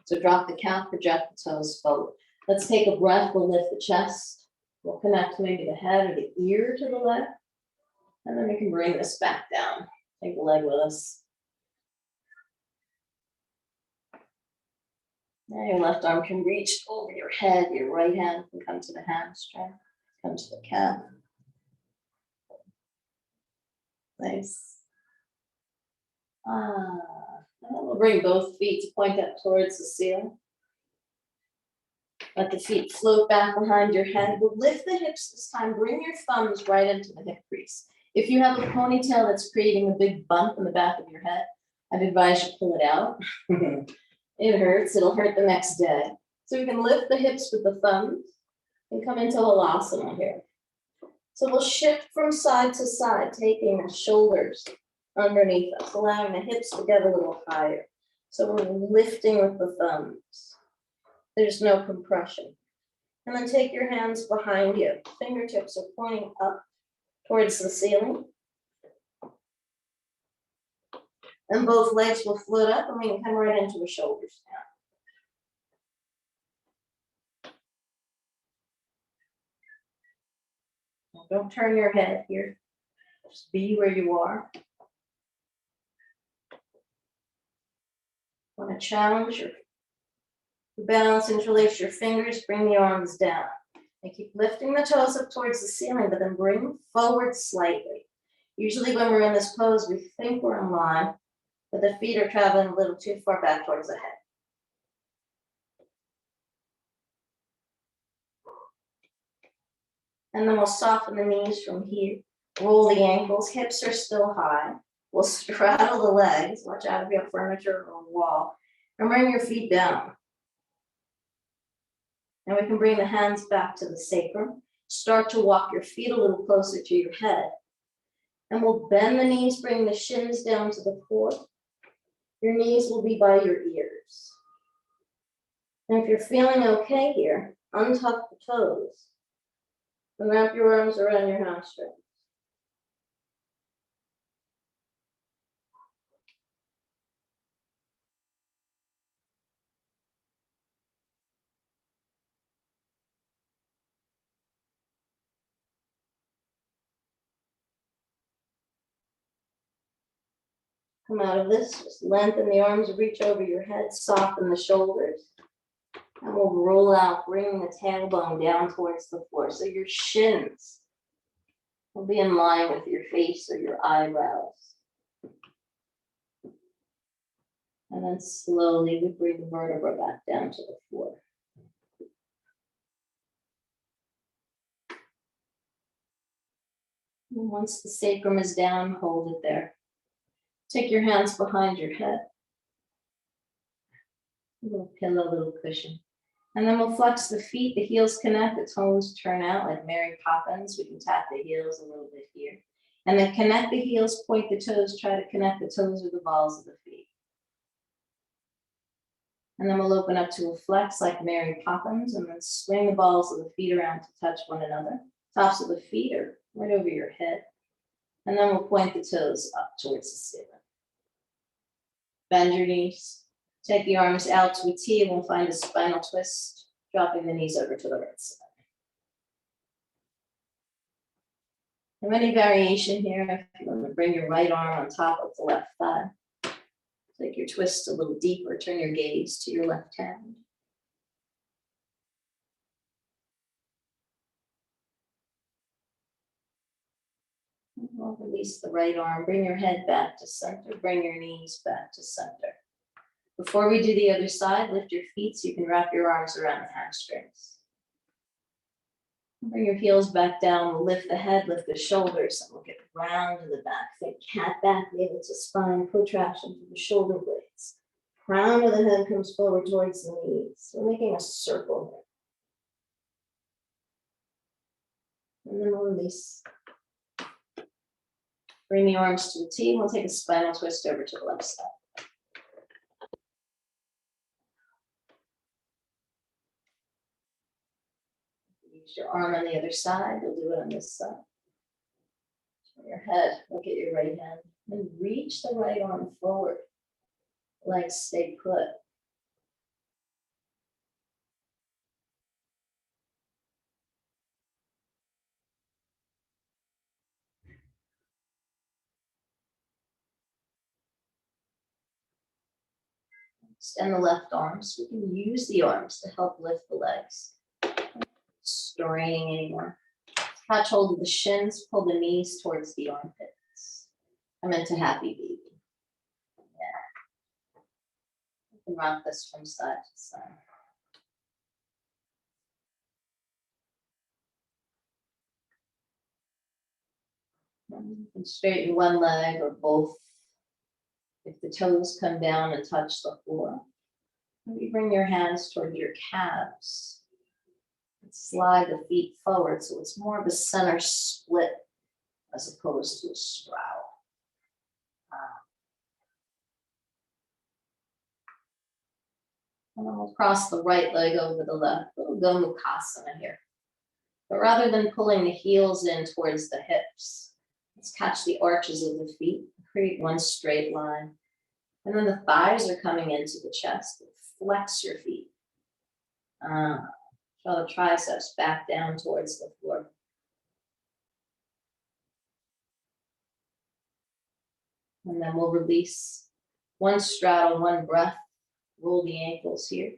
So drop the calf, project the toes forward. Let's take a breath. We'll lift the chest. We'll connect maybe the head or the ear to the leg. And then we can bring this back down. Take the leg with us. Now your left arm can reach over your head. Your right hand can come to the hamstring, come to the calf. Nice. And then we'll bring both feet to point up towards the ceiling. Let the feet float back behind your head. We'll lift the hips this time. Bring your thumbs right into the hip crease. If you have a ponytail that's creating a big bump in the back of your head, I'd advise you pull it out. It hurts. It'll hurt the next day. So we can lift the hips with the thumbs and come into Halasana here. So we'll shift from side to side, taking the shoulders underneath us, allowing the hips to get a little higher. So we're lifting with the thumbs. There's no compression. And then take your hands behind you. Fingertips are pointing up towards the ceiling. And both legs will float up and we can come right into the shoulders now. Don't turn your head here. Just be where you are. Want to challenge your balance, interlace your fingers, bring the arms down. And keep lifting the toes up towards the ceiling, but then bring forward slightly. Usually when we're in this pose, we think we're in line, but the feet are traveling a little too far back towards the head. And then we'll soften the knees from here. Roll the ankles, hips are still high. We'll straddle the legs. Watch out if you have furniture or a wall. And bring your feet down. And we can bring the hands back to the sacrum. Start to walk your feet a little closer to your head. And we'll bend the knees, bring the shins down to the floor. Your knees will be by your ears. And if you're feeling okay here, untuck the toes. And wrap your arms around your hamstrings. Come out of this, just lengthen the arms, reach over your head, soften the shoulders. And we'll roll out, bringing the tailbone down towards the floor. So your shins will be in line with your face or your eyebrows. And then slowly we bring the vertebra back down to the floor. And once the sacrum is down, hold it there. Take your hands behind your head. A little pillow, a little cushion. And then we'll flex the feet, the heels connect, the toes turn out like Mary Poppins. We can tap the heels a little bit here. And then connect the heels, point the toes, try to connect the toes with the balls of the feet. And then we'll open up to a flex like Mary Poppins and then swing the balls of the feet around to touch one another. Tops of the feet are right over your head. And then we'll point the toes up towards the ceiling. Bend your knees. Take the arms out to a T and we'll find a spinal twist, dropping the knees over to the right side. And any variation here, if you want to bring your right arm on top of the left thigh. Take your twist a little deeper, turn your gaze to your left hand. And we'll release the right arm, bring your head back to center, bring your knees back to center. Before we do the other side, lift your feet so you can wrap your arms around the hamstrings. Bring your heels back down, we'll lift the head, lift the shoulders, and we'll get round to the back. Think cat back, maybe it's a spine protraction through the shoulder blades. Crown of the head comes forward towards the knees. We're making a circle here. And then we'll release. Bring the arms to the T, we'll take a spinal twist over to the left side. Use your arm on the other side, you'll do it on this side. Turn your head, look at your right hand, and reach the right arm forward. Legs stay put. Extend the left arm so we can use the arms to help lift the legs. Straining anymore. Catch hold of the shins, pull the knees towards the armpits. I'm into happy baby. Yeah. You can rock this from side to side. You can straighten one leg or both. If the toes come down and touch the floor, maybe bring your hands toward your calves. And slide the feet forward so it's more of a center split as opposed to a straddle. And then we'll cross the right leg over the left. We'll go Mukasana here. But rather than pulling the heels in towards the hips, let's catch the arches of the feet, create one straight line. And then the thighs are coming into the chest. Flex your feet. Draw the triceps back down towards the floor. And then we'll release one straddle, one breath. Roll the ankles here.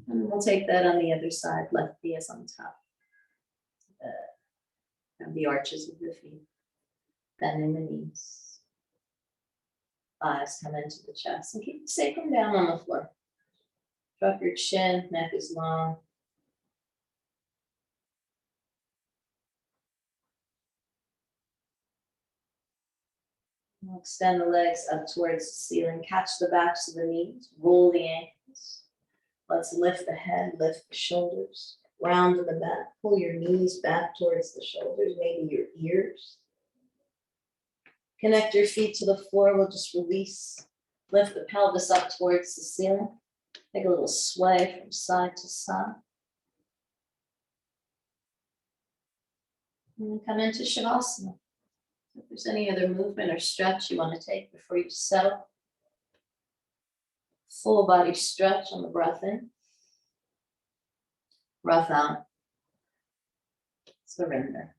And we'll take that on the other side. Left knee is on top. And the arches of the feet. Bending the knees. Thighs come into the chest. And keep the sacrum down on the floor. Drop your chin, neck is long. We'll extend the legs up towards the ceiling. Catch the backs of the knees. Roll the ankles. Let's lift the head, lift the shoulders. Round in the back. Pull your knees back towards the shoulders, maybe your ears. Connect your feet to the floor. We'll just release. Lift the pelvis up towards the ceiling. Take a little sway from side to side. And then come into Shavasana. If there's any other movement or stretch you want to take before you settle. Full body stretch on the breath in. Breath out. Surrender.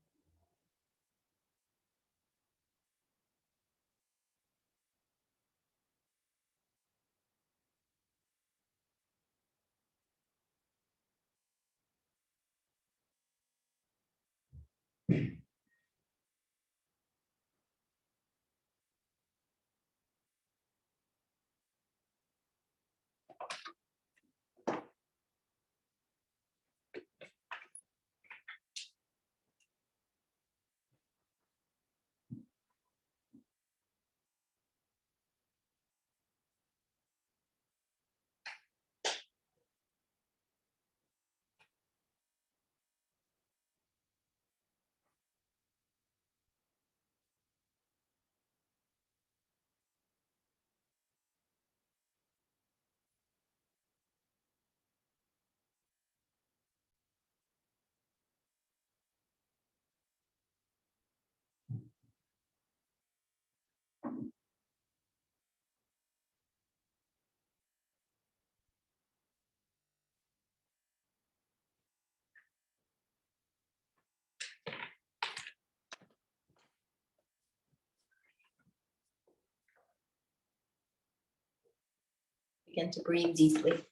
Begin to breathe deeply.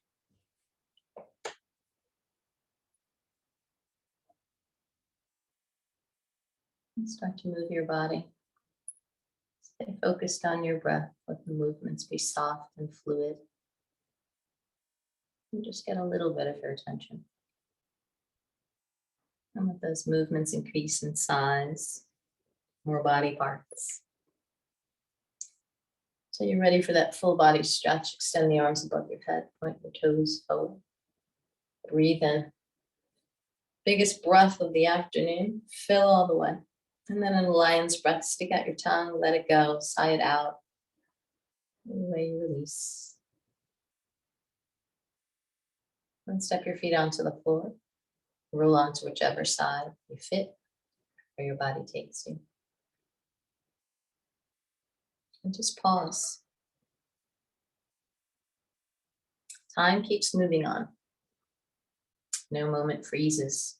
And start to move your body. Stay focused on your breath. Let the movements be soft and fluid. And just get a little bit of your attention. And let those movements increase in size. More body parts. So you're ready for that full body stretch. Extend the arms above your head. Point your toes forward. Breathe in. Biggest breath of the afternoon. Fill all the way. And then in a lion's breath, stick out your tongue, let it go, sigh it out. And the way you release. Then step your feet onto the floor. Roll onto whichever side you fit, where your body takes you. And just pause. Time keeps moving on. No moment freezes.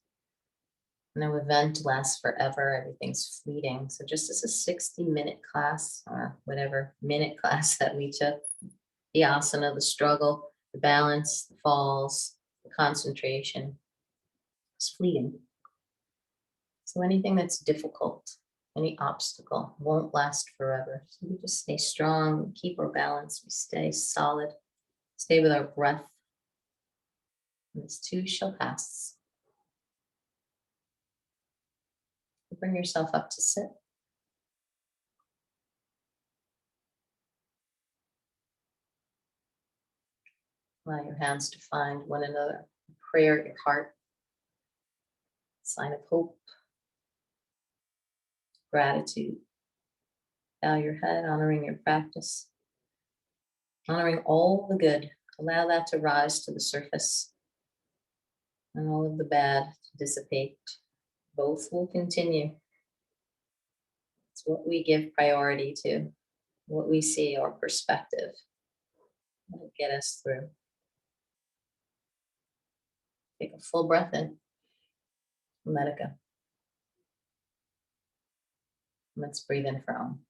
No event lasts forever. Everything's fleeting. So just as a 60-minute class or whatever minute class that we took, the asana, the struggle, the balance, the falls, the concentration, it's fleeting. So anything that's difficult, any obstacle won't last forever. So we just stay strong, we keep our balance, we stay solid, stay with our breath. And this too shall pass. Bring yourself up to sit. Allow your hands to find one another. Prayer at your heart. Sign of hope. Gratitude. Bow your head, honoring your practice. Honoring all the good. Allow that to rise to the surface. And all of the bad to dissipate. Both will continue. It's what we give priority to, what we see, our perspective. That'll get us through. Take a full breath in. Let it go. Let's breathe in for Om.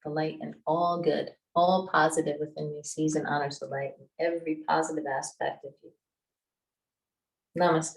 The light and all good, all positive within me sees and honors the light in every positive aspect of you. Namaste.